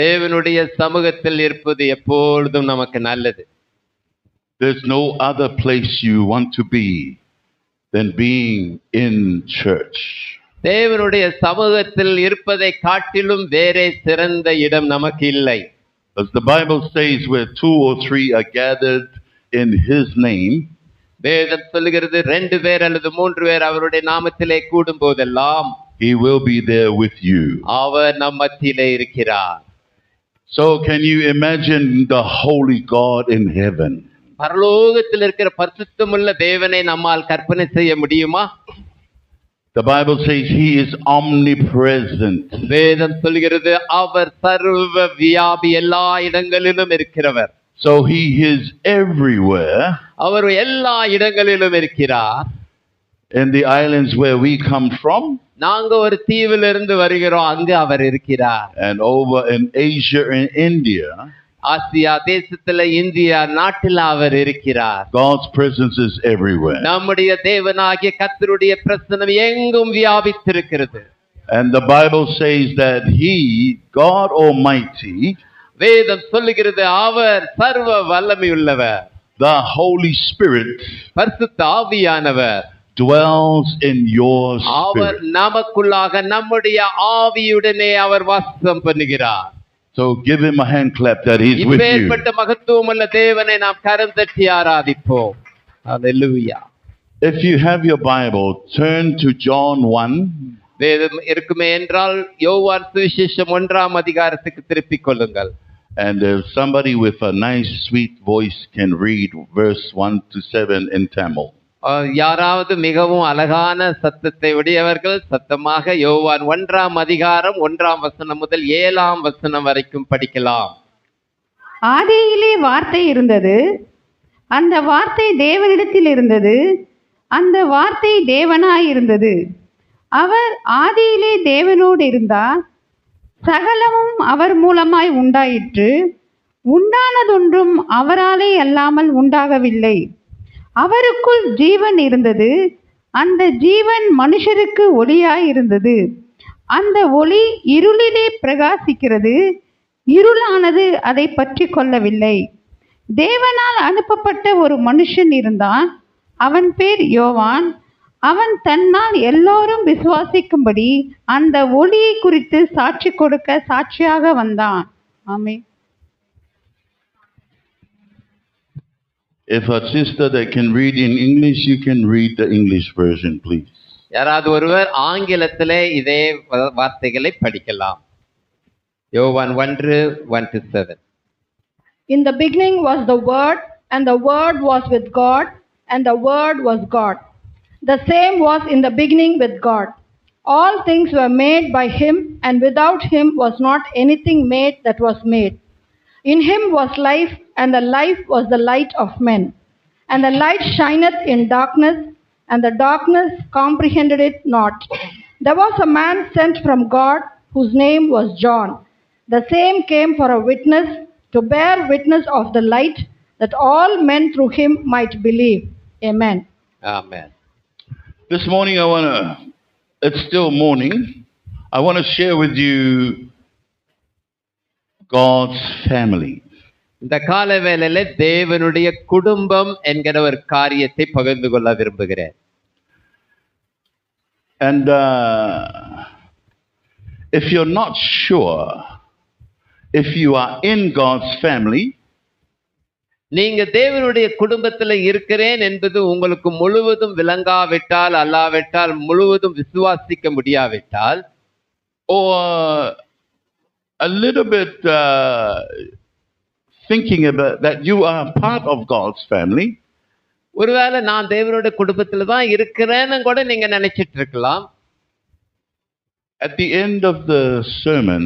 தேவனுடைய சமூகத்தில் இருப்பது எப்பொழுதும் நமக்கு நல்லது. There's no other place you want to be than being in church. தேவனுடைய சமூகத்தில் இருப்பதை காட்டிலும் வேறே சிறந்த இடம் நமக்கு இல்லை. As the Bible says, where 2 or 3 are gathered in His name, வேதம் சொல்லுகிறது 2 பேர் அல்லது 3 பேர் அவருடைய நாமத்திலே கூடும் போதெல்லாம் He will be there with you. அவர் நம் மத்தியிலே இருக்கிறார். So can you imagine the holy God in heaven? பரலோகத்தில் இருக்கிற பரிசுத்தமுள்ள தேவனை நம்மால் கற்பனை செய்ய முடியுமா? The Bible says He is omnipresent. வேதம் சொல்கிறது அவர் சர்வ வியாபி, எல்லா இடங்களிலும் இருக்கிறவர். So He is everywhere. அவர் எல்லா இடங்களிலும் இருக்கிறார். In the islands where we come from, நாங்க ஒரு தீவிலிருந்து வருகிறோம், அங்கு அவர் இருக்கிறார். and over in Asia and India, Asia தேசத்துல, இந்தியா நாட்டில் அவர் இருக்கிறார். God's presence is everywhere. நம்முடைய தேவனாகிய கர்த்தருடைய பிரசன்னம் எங்கும் வியாபித்திருக்கிறது. And the Bible says that He, God Almighty, வேதம் சொல்லுகிறது அவர் சர்வ வல்லமையுள்ளவர், the Holy Spirit, பரிசுத்த ஆவியானவர் dwells in your our spirit. நமக்குள்ளாக நம்முடைய ஆவியுடனே அவர் வாசம் பண்ணுகிறார். So give Him a hand clap that He's with you. இப்பேற்பட்ட மகத்துவமுள்ள தேவனை நாம் கரம் தட்டி ஆராதிப்போம். ஹல்லேலூயா. If you have your Bible, turn to John 1. வேதம் இருக்குமே என்றால் யோவான் சுவிசேஷம் 1ஆம் அதிகாரத்துக்கு திருப்பிக் கொள்ளுங்கள். And if somebody with a nice sweet voice can read verse 1 to 7 in Tamil. யாராவது மிகவும் அழகான சத்தத்தை உடையவர்கள் சத்தமாக யோவான் 1ஆம் அதிகாரம் 1ஆம் வசனம் முதல் 7ஆம் வசனம் வரைக்கும் படிக்கலாம். ஆதியிலே வார்த்தை இருந்தது, அந்த வார்த்தை தேவனிடத்தில் இருந்தது, அந்த வார்த்தை தேவனாய் இருந்தது. அவர் ஆதியிலே தேவனோடு இருந்தார். சகலமும் அவர் மூலமாய் உண்டாயிற்று. உண்டானதொன்றும் அவராலே அல்லாமல் உண்டாகவில்லை. அவருக்குள் ஜீவன் இருந்தது. அந்த ஜீவன் மனுஷருக்கு ஒளியாய் இருந்தது. அந்த ஒளி இருளிலே பிரகாசிக்கிறது. இருளானது அதை பற்றி கொள்ளவில்லை. தேவனால் அனுப்பப்பட்ட ஒரு மனுஷன் இருந்தான். அவன் பேர் யோவான். அவன் தன்னால் எல்லோரும் விசுவாசிக்கும்படி அந்த ஒளியை குறித்து சாட்சி கொடுக்க சாட்சியாக வந்தான். ஆமென். If a sister that can read in English, you can read the English version, please. யாராவது ஒருவர் ஆங்கிலத்திலே இதே வார்த்தைகளை படிக்கலாம். யோவான் 1:1-7. In the beginning was the Word, and the Word was with God, and the Word was God. The same was in the beginning with God. All things were made by Him, and without Him was not anything made that was made. In Him was life, and the life was the light of men. And the light shineth in darkness, and the darkness comprehended it not. There was a man sent from God, whose name was John. The same came for a witness, to bear witness of the light, that all men through him might believe. Amen. Amen. This morning it's still morning. I want to share with you God's family. இந்த கால வேளையில தேவனுடைய குடும்பம் என்கிற ஒரு காரியத்தை பகிர்ந்து கொள்ள விரும்புகிறேன். And if you're not sure if you are in God's family, நீங்க தேவனுடைய குடும்பத்துல இருக்கிறேன் என்பது உங்களுக்கு முழுவதும் விளங்காவிட்டால், அல்லாவிட்டால், முழுவதும் விசுவாசிக்க முடியாவிட்டால், or a little bit thinking about that you are part of God's family, ஒருவேளை நான் தேவனுடைய குடும்பத்துல தான் இருக்கிறேன்னு கூட நீங்க நினைச்சிட்டு இருக்கலாம். at the end of the sermon,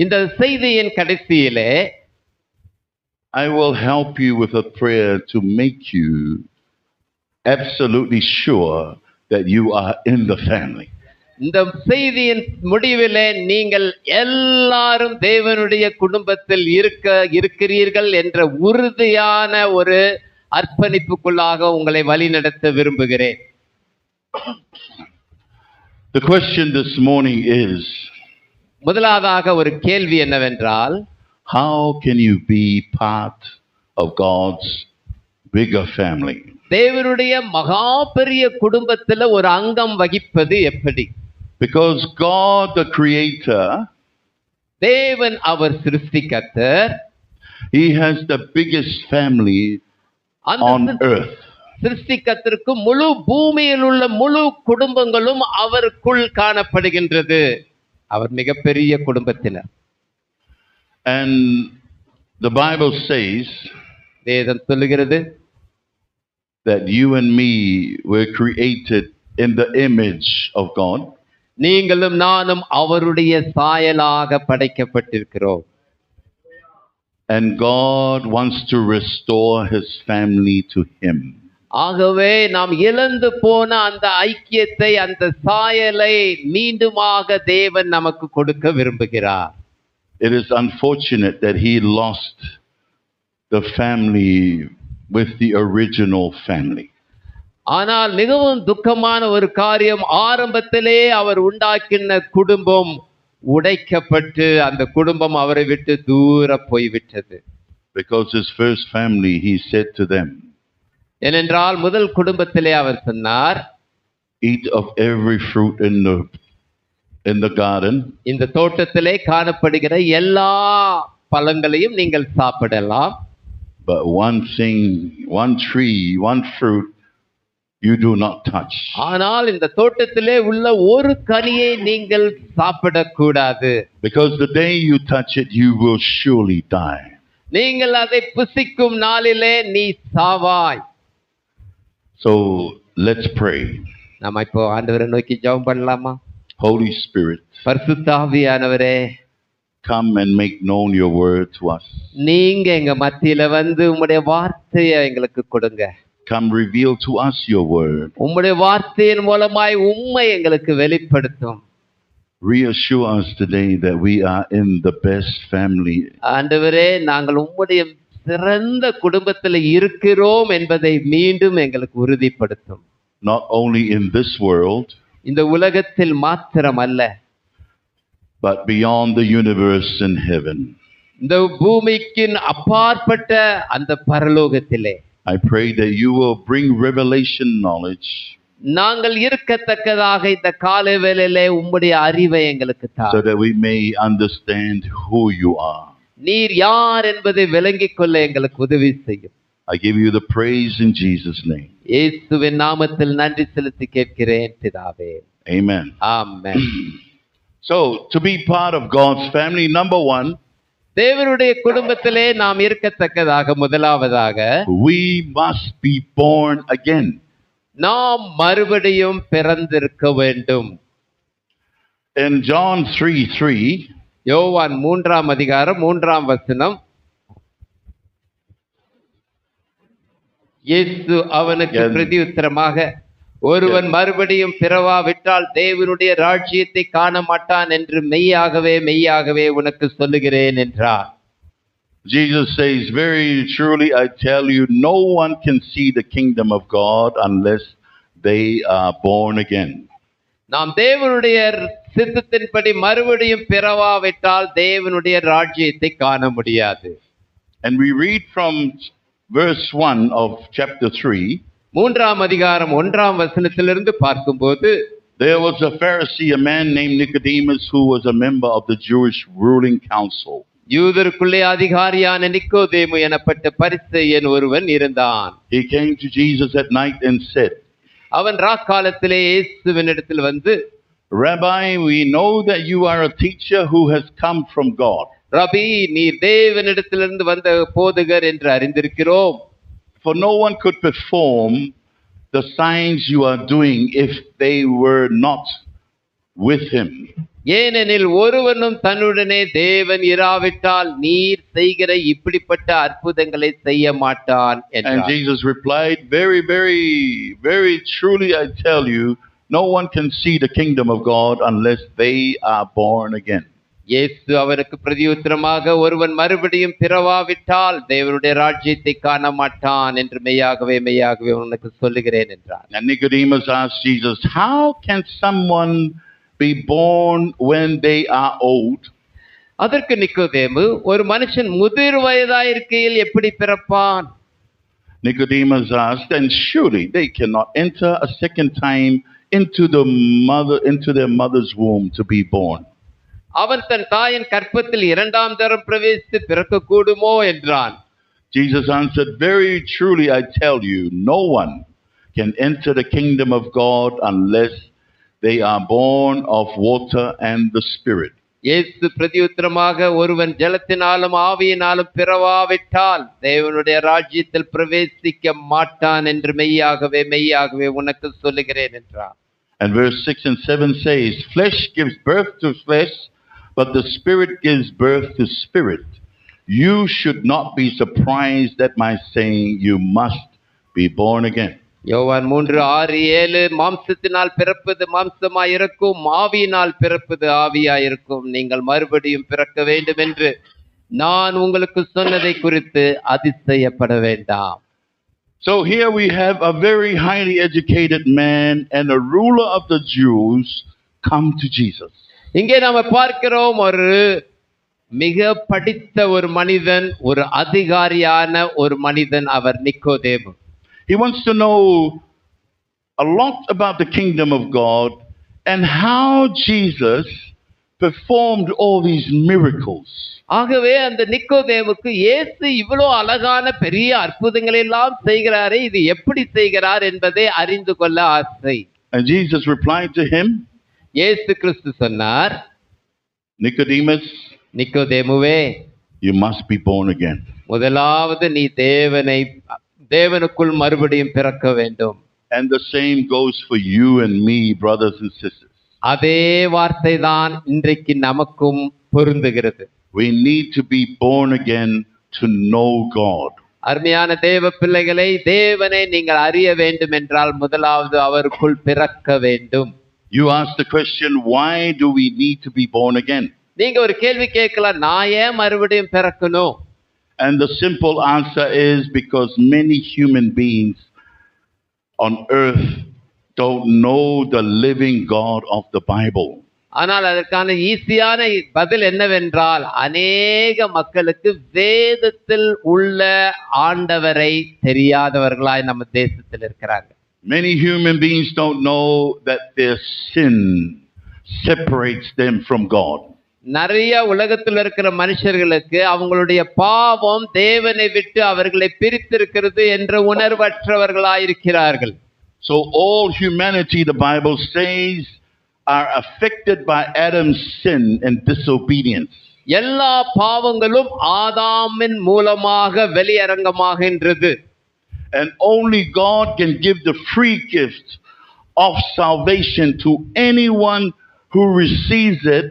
இந்த செய்தியின் கடைசியிலே I will help you with a prayer to make you absolutely sure that you are in the family. இந்த செய்தியின் முடிவிலே நீங்கள் எல்லாரும் தேவனுடைய குடும்பத்தில் இருக்கிறீர்கள் என்ற உறுதியான ஒரு அர்ப்பணிப்புக்குள்ளாக உங்களை வழிநடத்த விரும்புகிறேன். The question this morning is, முதலாவதாக ஒரு கேள்வி என்னவென்றால், how can you be part of God's bigger family? தேவனுடைய மகா பெரிய குடும்பத்துல ஒரு அங்கம் வகிப்பது எப்படி? Because God the creator, தேவன் அவர் சிருஷ்டிகர்த்தர், he has the biggest family on அந்த earth. சிருஷ்டிகர்த்தருக்கு முழு பூமியில் உள்ள முழு குடும்பங்களும் அவருக்குள் காணப்படுகின்றது. அவர் மிகப்பெரிய குடும்பத்தினர். And the Bible says வேதம் சொல்லுகிறது, that you and me were created in the image of God. நீங்களும் நானும் அவருடைய சாயலாக படைக்கப்பட்டிருக்கிறோம். And God wants to restore his family to him. ஆகவே நாம் இழந்து போன அந்த ஐக்கியத்தை, அந்த சாயலை மீண்டுமாக தேவன் நமக்கு கொடுக்க விரும்புகிறார். It is unfortunate that he lost the family with the original family. ஆனால் மிகவும் துக்கமான ஒரு காரியம், ஆரம்பத்திலே அவர் உண்டாக்கின குடும்பம் உடைக்கப்பட்டு அந்த குடும்பம் அவரை விட்டு தூர போய்விட்டது. Because his first family, he said to them, ஏனென்றால் முதல் குடும்பத்திலே அவர் சொன்னார், eat of every fruit in the garden, இந்த தோட்டத்திலே காணப்படுகிற எல்லா பழங்களையும் நீங்கள் சாப்பிடலாம். but one thing, one tree, one fruit, you do not touch. ஆனால் இந்த தோட்டத்திலே உள்ள ஒரு கனியை நீங்கள் சாப்பிடக்கூடாது. Because the day you touch it, you will surely die. நீங்கள் அதை புசிக்கும் நாளிலே நீ சாவாய். So let's pray. நாம இப்போ ஆண்டவரை நோக்கி ஜெபம் பண்ணலாமா? Holy Spirit, பரிசுத்த ஆவியானவரே, come and make known your word to us. நீங்க எங்க மத்தியில வந்து உம்முடைய வார்த்தையை எங்களுக்கு கொடுங்க. Come reveal to us your word. உம்முடைய வார்த்தையின் மூலமாய் உம்மை எங்களுக்கு வெளிப்படுத்தும். Reassure us today that we are in the best family. ஆண்டவரே, நாங்கள் உம்முடைய சிறந்த குடும்பத்தில் இருக்கிறோம் என்பதை மீண்டும் எங்களுக்கு உறுதிப்படுத்தும். Not only in this world, இந்த உலகத்தில் மாத்திரம் அல்ல, but beyond the universe in heaven. இந்த பூமிக்கு அப்பாற்பட்ட அந்த பரலோகத்திலே I pray that you will bring revelation knowledge நாங்கள் இருக்கத்தக்கதாக இந்த காலை வேளையிலே உம்முடைய அறிவை எங்களுக்கு தா. so that we may understand who you are. நீர் யார் என்பதை விளங்கிக் கொள்ள எங்களுக்கு உதவி செய்யும். I give you the praise in Jesus' name. இயேசுவின் நாமத்தில் நன்றி செலுத்தி கேட்கிறேன் பிதாவே. Amen. Amen. So, to be part of God's family, number one, தேவனுடைய குடும்பத்திலே நாம் இருக்கத்தக்கதாக முதலாவதாக we must be born again. நாம் மறுபடியும் பிறந்திருக்க வேண்டும். In John 3:3, யோவான் 3ஆம் அதிகாரம் 3ஆம் வசனம், இயேசு அவனுக்கு பிரதியுத்தரமாக, ஒருவன் மறுபடியும் பிறவாவிட்டால் தேவனுடைய ராஜ்யத்தை காண மாட்டான் என்று மெய்யாகவே மெய்யாகவே உனக்கு சொல்லுகிறேன் என்றார். Jesus says, very truly I tell you, no one can see the kingdom of God unless they are born again. நாம் தேவனுடைய சித்தத்தின்படி மறுபடியும் பிறவாவிட்டால் தேவனுடைய ராஜ்யத்தை காண முடியாது. And we read from verse 1 of chapter 3, 3ஆம் அதிகாரம் 1ஆம் வசனத்திலிருந்து பார்க்கும்போது, there was a Pharisee, a man named Nicodemus, who was a member of the Jewish ruling council. யூதருக்குள்ளே அதிகாரியான நிக்கோதேமு எனப்பட்ட பரிசேயன் ஒருவன் இருந்தான். He came to Jesus at night and said, அவன் ராக்காலத்திலே இயேசுவினிடத்தில் வந்து, Rabbi, we know that you are a teacher who has come from God. ரபி, நீர் தேவனிடத்திலிருந்து வந்த போதகர் என்று அறிந்திருக்கிறோம். For no one could perform the signs you are doing if they were not with him. ஏனெனில் ஒருவனும் தன்னுடனே தேவன் இராவிட்டால் நீர் செய்கிற இப்படிப்பட்ட அற்புதங்களை செய்ய மாட்டான் And என்றார். Jesus replied, very, very, very truly I tell you, no one can see the kingdom of God unless they are born again. இயேசு அவருக்கு பிரதியுத்தரமாக, ஒருவன் மறுபடியும் பிறவாவிட்டால் தேவனுடைய ராஜ்யத்தை காண மாட்டான் என்று மெய்யாகவே மெய்யாகவே உனக்கு சொல்லுகிறேன் என்றார். And Nicodemus asked Jesus, how can someone be born when they are old? அதற்கு நிக்கோதேமு, ஒரு மனுஷன் முதிர் வயதாயிருக்கையில் எப்படி பிறப்பான்? Nicodemus asked, and surely they cannot enter a second time into their mother's womb to be born. அவன் தன் தாயின் கற்பத்தில் இரண்டாம் தரம் பிரவேசித்து பிறக்க கூடுமோ என்றான். Jesus answered, very truly I tell you, no one can enter the kingdom of God unless they are born of water and the Spirit. இயேசு பிரதியுத்தரமாக, ஒருவன் ஜலத்தினாலும் ஆவியினாலும் பிறவாவிட்டால் தேவனுடைய ராஜ்யத்தில் பிரவேசிக்க மாட்டான் என்று மெய்யாகவே மெய்யாகவே உனக்கு சொல்லுகிறேன் என்றார். And verse 6 and 7 says, flesh gives birth to flesh, but the Spirit gives birth to spirit. You should not be surprised at my saying, you must be born again. யோவான் 3:6-7, மாம்சத்தினால் பிறப்பது மாம்சமாய் இருக்கும், ஆவியினால் பிறப்பது ஆவியாய் இருக்கும். நீங்கள் மறுபடியும் பிறக்க வேண்டும் என்று நான் உங்களுக்கு சொன்னதை குறித்து அதிசயப்பட வேண்டாம். So here we have a very highly educated man and a ruler of the Jews come to Jesus. இங்கே நாம பார்க்கிறோம், ஒரு மிக படித்த ஒரு மனிதன், ஒரு அதிகாரியான ஒரு மனிதன், அவர் நிக்கோதேமு. He wants to know a lot about the kingdom of God and how Jesus performed all these miracles. ஆகவே அந்த நிக்கோதேமுக்கு இயேசு இவ்வளவு அழகான பெரிய அற்புதங்களை எல்லாம் செய்கிறாரே, இது எப்படி செய்கிறார் என்பதை அறிந்து கொள்ள ஆசை. And Jesus replied to him, இயேசு கிறிஸ்து சொன்னார், Nicodemus, நிக்கோதேமுவே, you must be born again. முதலாவது நீ தேவனுக்குள் மறுபடியும் பிறக்க வேண்டும். And the same goes for you and me, brothers and sisters. அதே வார்த்தை தான் இன்றைக்கு நமக்கும் பொருந்துகிறது. We need to be born again to know God. அருமையான தேவ பிள்ளைகளை, தேவனை நீங்கள் அறிய வேண்டும் என்றால் முதலாவது அவருக்குள் பிறக்க வேண்டும். You ask the question, why do we need to be born again? நீங்க ஒரு கேள்வி கேட்கலாம், நான் ஏன் மறுபடியும் பிறக்கணும்? And the simple answer is because many human beings on earth don't know the living God of the Bible. ஆனால் அதற்கான ஈஸியான பதில் என்னவென்றால், அநேக மக்களுக்கு வேதத்தில் உள்ள ஆண்டவரை தெரியாதவர்களாய் நம்ம தேசத்தில் இருக்கிறாங்க. Many human beings don't know that their sin separates them from God. நிறைய உலகத்தில் இருக்கிற மனுஷர்களுக்கு அவங்களுடைய பாவம் தேவனை விட்டு அவர்களை பிரித்திருக்கிறது என்ற உணர்வற்றவர்களாயிருக்கிறார்கள். So all humanity, the Bible says, are affected by Adam's sin and disobedience. எல்லா பாவங்களும் ஆதாமின் மூலமாக வெளியரங்கமாகின்றது. And only God can give the free gift of salvation to anyone who receives it,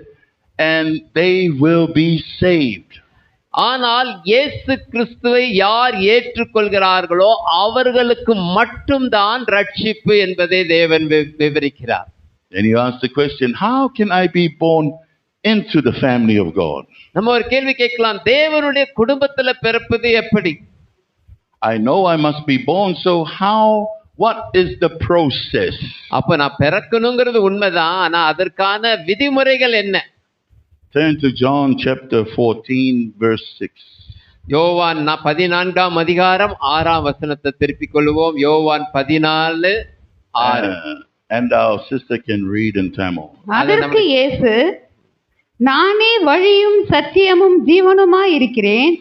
and they will be saved. ஆனால் இயேசு கிறிஸ்துவை யார் ஏற்றுக்கொள்கிறார்களோ அவர்களுக்கு மட்டும்தான் ரட்சிப்பு என்பதை தேவன் விவரிக்கிறார். And you ask the question, how can I be born into the family of God? நம்ம ஒரு கேள்வி கேட்கலாம், தேவனுடைய குடும்பத்துல பிறப்பது எப்படி? I know I must be born, so what is the process? அப்ப நான் பிறக்கணுங்கிறது உண்மைதான், ஆனா அதற்கான விதிமுறைகள் என்ன? Turn to John chapter 14 verse 6. யோவான் 14ஆம் அதிகாரம் 6ஆம் வசனத்தை திருப்பிக் கொள்வோம். யோவான் 14:6. And our sister can read in Tamil. அதற்கு இயேசு, நானே வழியும் சத்தியமும் ஜீவனுமாய் இருக்கிறேன்,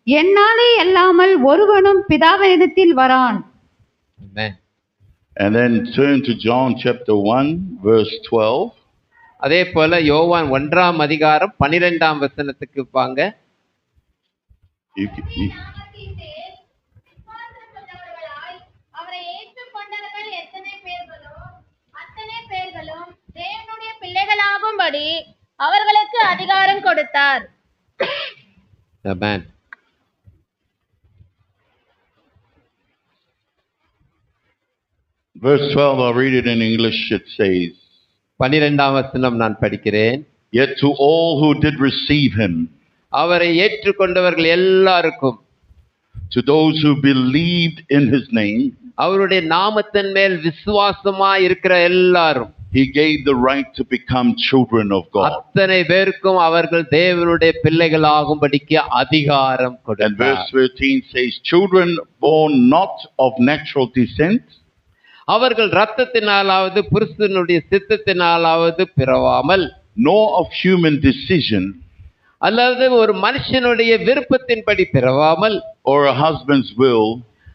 என்னாலே அல்லாமல் ஒருவனும் பிதாவினிடத்தில் வரான். Amen. And then turn to John chapter 1 verse 12. அதே போல யோவான் 1ஆம் அதிகாரம் 12ஆம் வசனத்துக்கு வாங்க. அவரை ஏற்றுக்கொண்டவர்கள் எத்தனை பேர்களோ அத்தனை பேர்களும் தேவனுடைய பிள்ளைகளாகும்படி அவர்களுக்கு அதிகாரம் கொடுத்தார். Amen. Verse 12, I'll read it in English. It says, 12ஆம் வசனம் நான் படிக்கிறேன். Yet to all who did receive him, அவரை ஏற்றுக்கொண்டவர்கள் எல்லாருக்கும், to those who believed in his name, அவருடைய நாமத்தின் மேல் விசுவாசமாய் இருக்கிற எல்லாரும், He gave the right to become children of God. அத்தனை பேருக்கும் அவர்கள் தேவனுடைய பிள்ளைகளாகும்படிக்கு அதிகாரம் And கொடுத்தார். verse 13 says, children born not of natural descent, அவர்கள் இரத்தத்தினாலாவது புருஷனுடைய சித்தத்தினாலாவது பிறவாமல், nor of human decision, அல்லது ஒரு மனுஷனுடைய விருப்பத்தின்படி பிறவாமல், or a husband's will,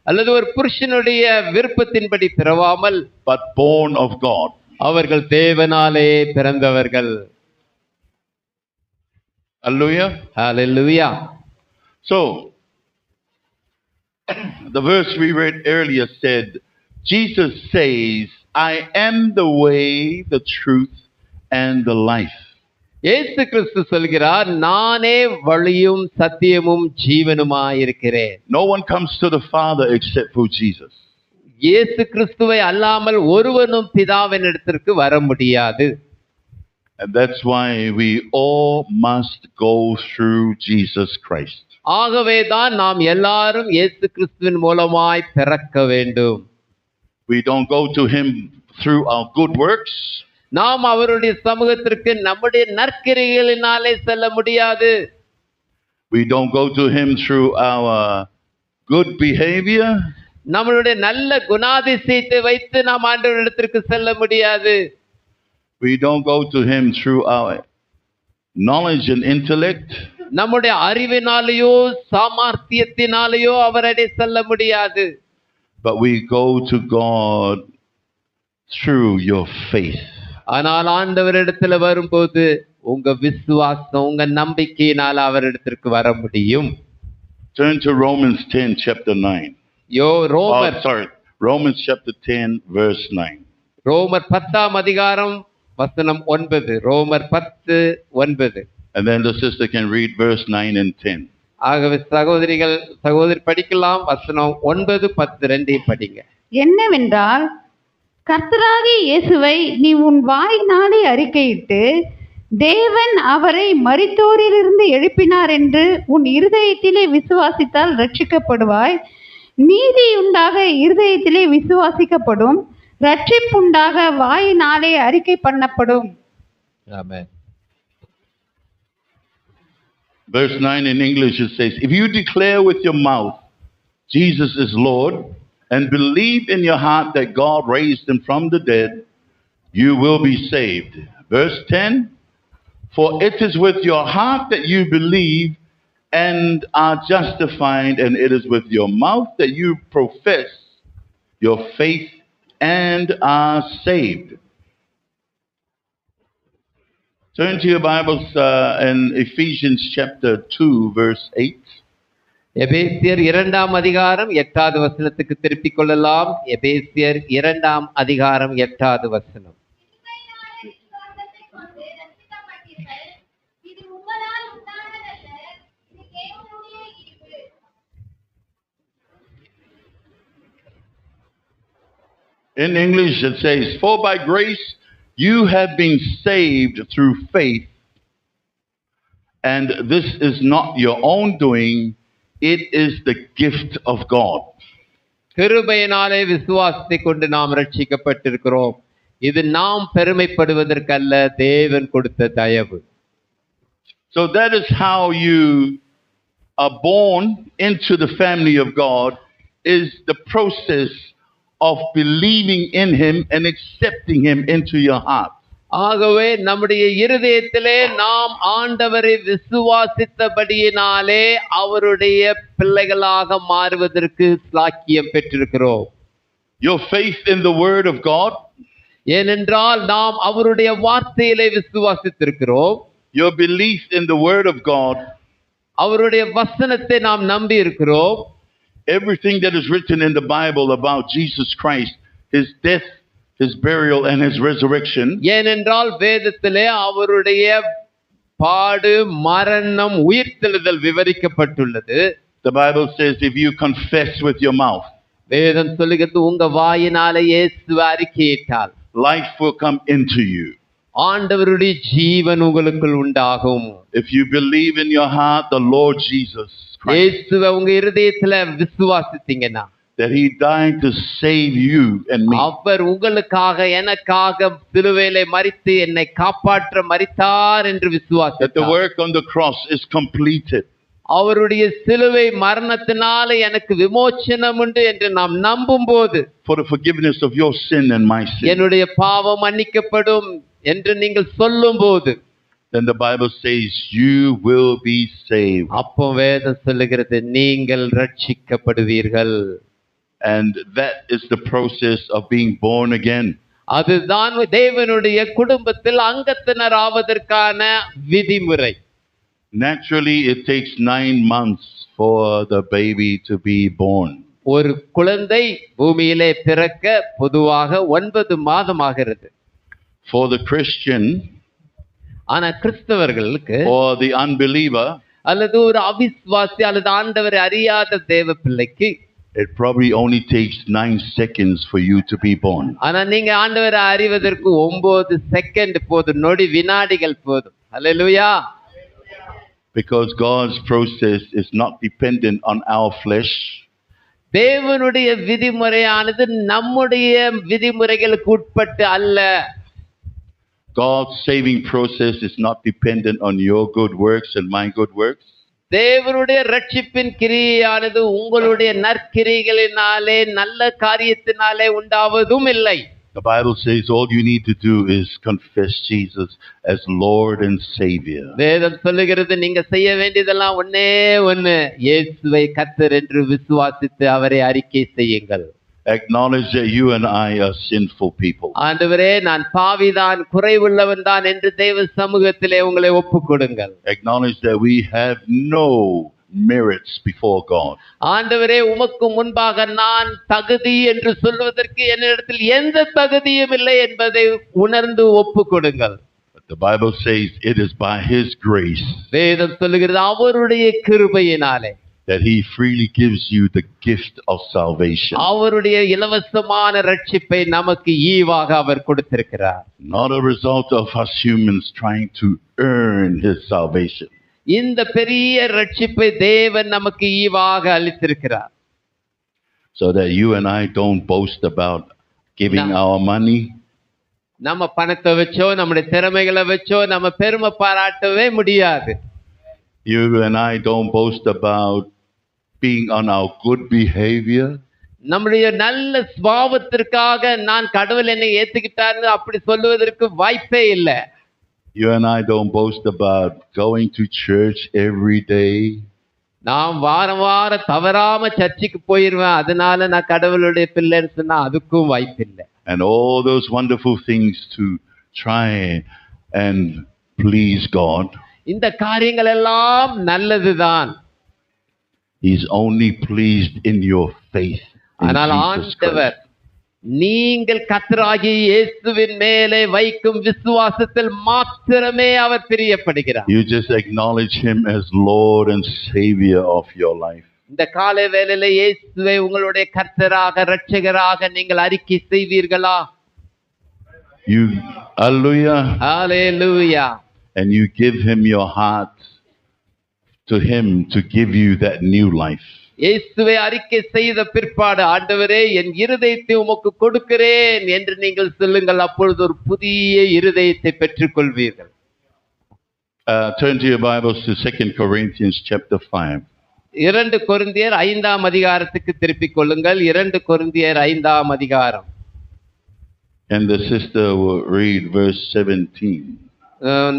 அல்லது ஒரு புருஷனுடைய விருப்பத்தின்படி பிறவாமல், but born of God. அவர்கள் தேவனாலே பிறந்தவர்கள். Hallelujah. Hallelujah. So, the verse we read earlier said, Jesus says, I am the way, the truth, and the life. இயேசு கிறிஸ்து சொல்கிறார், நானே வழியும் சத்தியமும் ஜீவனுமாயிருக்கிறேன். No one comes to the Father except for Jesus. இயேசு கிறிஸ்துவை அல்லாமல் ஒருவனும் பிதாவின் இடத்திற்கு வர முடியாது. And that's why we all must go through Jesus Christ. ஆகவே தான் நாம் எல்லாரும் இயேசு கிறிஸ்துவின் மூலமாய் பிறக்க வேண்டும். We don't go to Him through our good works. நாம் அவருடைய சமூகத்திற்கு நம்முடைய நற்கிரிகளினாலே செல்ல முடியாது. We don't go to Him through our good behavior. நம்மளுடைய நல்ல குணாதிசயத்தை வைத்து நாம் ஆண்டவரிடத்திற்கு செல்ல முடியாது. We don't go to Him through our knowledge and intellect. நம்முடைய அறிவினாலேயோ சாமர்த்தியத்தினாலேயோ அவரடை செல்ல முடியாது. But we go to God through your faith. ஆனால் ஆண்டவரிடத்துல வரும்போது உங்க விசுவாசம், உங்க நம்பிக்கையினால் அவரிடத்திற்கு வர முடியும். Turn to Romans 10 chapter 9. Romans chapter 10 verse 9. ரோமர் 10ஆம் அதிகாரம் வசனம் 9. ரோமர் 10:9. And then the sister can read verse 9 and 10. ஆகவே சகோதரி படிக்கலாம். வசனம் 9, 10 ரெண்டையும் படிங்க. என்னவென்றால், கர்த்தராகிய இயேசுவை நீ உன் வாயினாலே அறிக்கையிட்டு தேவன் அவரை மரித்தோரிலிருந்து எழுப்பினார் என்று உன் இருதயத்திலே விசுவாசித்தால் ரட்சிக்கப்படுவாய். நீதியுண்டாக இருதயத்திலே விசுவாசிக்கப்படும், ரட்சிப்புண்டாக வாயினாலே அறிக்கை பண்ணப்படும். ஆமென். Verse 9 in English it says, if you declare with your mouth Jesus is Lord and believe in your heart that God raised him from the dead, you will be saved. Verse 10, for it is with your heart that you believe and are justified, and it is with your mouth that you profess your faith and are saved. Turn to your Bibles in Ephesians chapter 2 verse 8. எபேசியர் 2ஆம் அதிகாரம் 8வது வசனத்துக்கு திருப்பிக் கொள்ளலாம். எபேசியர் 2ஆம் அதிகாரம் 8வது வசனம். In English it says, for by grace you have been saved through faith, and this is not your own doing, it is the gift of God. கிருபையினாலே விசுவாசத்தை கொண்டு நாம் ரட்சிக்கப்பட்டிருக்கிறோம். இது நாம் பெருமைப்படுவதற்கல்ல, தேவன் கொடுத்த தயவு. So that is how you are born into the family of God, is the process of believing in him and accepting him into your heart. ஆகவே நம்முடைய இருதயத்திலே நாம் ஆண்டவரை விசுவாசித்தபடியினாலே அவருடைய பிள்ளைகளாக மாறுவதற்கு ஸ்லாக்கியம் பெற்றிருக்கிறோம். Your faith in the word of God, ஏனென்றால் நாம் அவருடைய வார்த்தையிலே விசுவாசித்திருக்கிறோம். your belief in the word of God, அவருடைய வசனத்தை நாம் நம்பி இருக்கிறோம். everything that is written in the Bible about Jesus Christ, his death, his burial and his resurrection, ஏனென்றால் வேதத்திலே அவருடைய பாடு, மரணம், உயிர்த்தெழுதல் விவரிக்கப்பட்டுள்ளது. the Bible says if you confess with your mouth, வேதம் சொல்லுகிறது, உங்க வாயினாலே இயேசுவை அறிக்கையிட்டால் life will come into you. ஆண்டவருடைய ஜீவன் உங்களுக்குள் உண்டாகும். If you believe in your heart the Lord Jesus Christ, இயேசுவை உங்க இருதயத்துல விசுவாசித்தீங்கன்னா, that he died to save you and me. அவர் உங்களுக்காக எனக்காக சிலுவையிலே மரித்து என்னை காப்பாற்ற மரித்தார் என்று That the விசுவாசித்தார். work on the cross is completed. அவருடைய சிலுவை மரணத்தினால எனக்கு விமோச்சனம் உண்டு என்று நாம் நம்பும்போது For the forgiveness of your sin and my sin. என்னுடைய பாவம் மன்னிக்கப்படும் என்று நீங்கள் சொல்லும்போது Then the Bible says you will be saved. அப்போ வேதம் சொல்லுகிறது நீங்கள் ரட்சிக்கப்படுவீர்கள். And that is the process of being born again. அதுதான் தேவனுடைய குடும்பத்தில் அங்கத்தினர் ஆவதற்கான விதிமுறை. Naturally, it takes 9 months for the baby to be born. ஒரு குழந்தை பூமியிலே பிறக்க பொதுவாக 9 மாதம் ஆகிறது. For the Christian ஆனா கிறிஸ்தவர்களுக்கு or the unbeliever, அல்லது ஒரு அவிசுவாசி அல்லது ஆண்டவரை அறியாத தேவ பிள்ளைக்கு it probably only takes 9 seconds for you to be born. ஆனா நீங்க ஆண்டவரை அறிவதற்கு 9 செகண்ட் போதும், நொடி வினாடிகள் போதும். அல்லேலூயா. Because God's process is not dependent on our flesh. தேவனுடைய விதிமுறையானது நம்முடைய விதிமுறைகளுக்கு உட்பட்டு அல்ல. God's saving process is not dependent on your good works and my good works. தேவனுடைய ரட்சிப்பின் கிரியையானது உங்களுடைய நற்கிரிகளினாலே நல்ல காரியத்தினாலே உண்டாவதும் இல்லை. The Bible says all you need to do is confess Jesus as Lord and Savior. வேதம் சொல்லுகிறது நீங்க செய்ய வேண்டியதெல்லாம் ஒண்ணே ஒண்ணு, இயேசுவை கர்த்தர் என்று விசுவாசித்து அவரை அறிக்கை செய்யுங்கள். Acknowledge that you and I are sinful people. ஆண்டவரே நான் பாவிதான், குறைவுள்ளவன் தான் என்று தேவ சமூகத்திலே உங்களை ஒப்புக்கொடுங்கள். Acknowledge that we have no merits before God. ஆண்டவரே உமக்கு முன்பாக நான் தகுதி என்று சொல்வதற்கு என்னிடத்தில் எந்த தகுதியும் இல்லை என்பதை உணர்ந்து ஒப்புக்கொடுங்கள். But the Bible says it is by His grace வேதம் சொல்லுகிறது அவருடைய கிருபையினாலே that He freely gives you the gift of salvation. அவருடைய இலவசமான ரட்சிப்பை நமக்கு ஈவாக அவர் கொடுத்திருக்கிறார். Not a result of us humans trying to earn His salvation. இந்த பெரிய ரட்சிப்பை தேவன் நமக்கு ஈவாக அளித்திருக்கிறார். So that you and I don't boast about giving our money. நம்ம பணத்தை வச்சோ நம்முடைய திறமைகளை வச்சோ நம்ம பெருமை பாராட்டவே முடியாது. You and I don't boast about being on our good behavior. நம்முடைய நல்ல சுபாவத்திற்காக நான் கடவுள் என்னை ஏத்துக்கிட்டார்னு அப்படி சொல்லுவதற்கு வாய்ப்பே இல்லை. You and I don't boast about going to church every day. நான் வாரம் தவறாம சர்ச்சுக்கு போயிருவேன், அதனால நான் கடவுளுடைய பிள்ளைன்னு சொன்னா அதுக்கும் வாய்ப்பில்லை. And all those wonderful things to try and please God. இந்த காரியங்கள் எல்லாம் நல்லதுதான். He's only pleased in your faith in ஆனால் Jesus ஆண்டவர் Christ. நீங்கள் கர்த்தராகிய இயேசுவின் மேலே வைக்கும் விசுவாசத்தில் மாத்திரமே அவர் பிரியப்படுகிறார். You just acknowledge Him as Lord and Savior of your life. இந்த காலை வேளையில இயேசுவை உங்களுடைய கர்த்தராக இரட்சகராக நீங்கள் அறிக்கை செய்வீர்களா? You, hallelujah, hallelujah. and you give Him your heart to Him to give you that new life. இயேசுவை அறிக்கை செய்த பிற்பாடு ஆண்டவரே என் இருதயத்தை உமக்கு கொடுக்கிறேன் என்று நீங்கள் சொல்லுங்கள். அப்பொழுது ஒரு புதிய இருதயத்தை பெற்றுக்கொள்வீர்கள். Turn to your Bibles to 2 Corinthians chapter 5. 2 கொரிந்தியர் 5ஆம் அதிகாரத்துக்கு திருப்பிக் கொள்ளுங்கள். 2 கொரிந்தியர் 5ஆம் அதிகாரம். And the sister will read verse 17.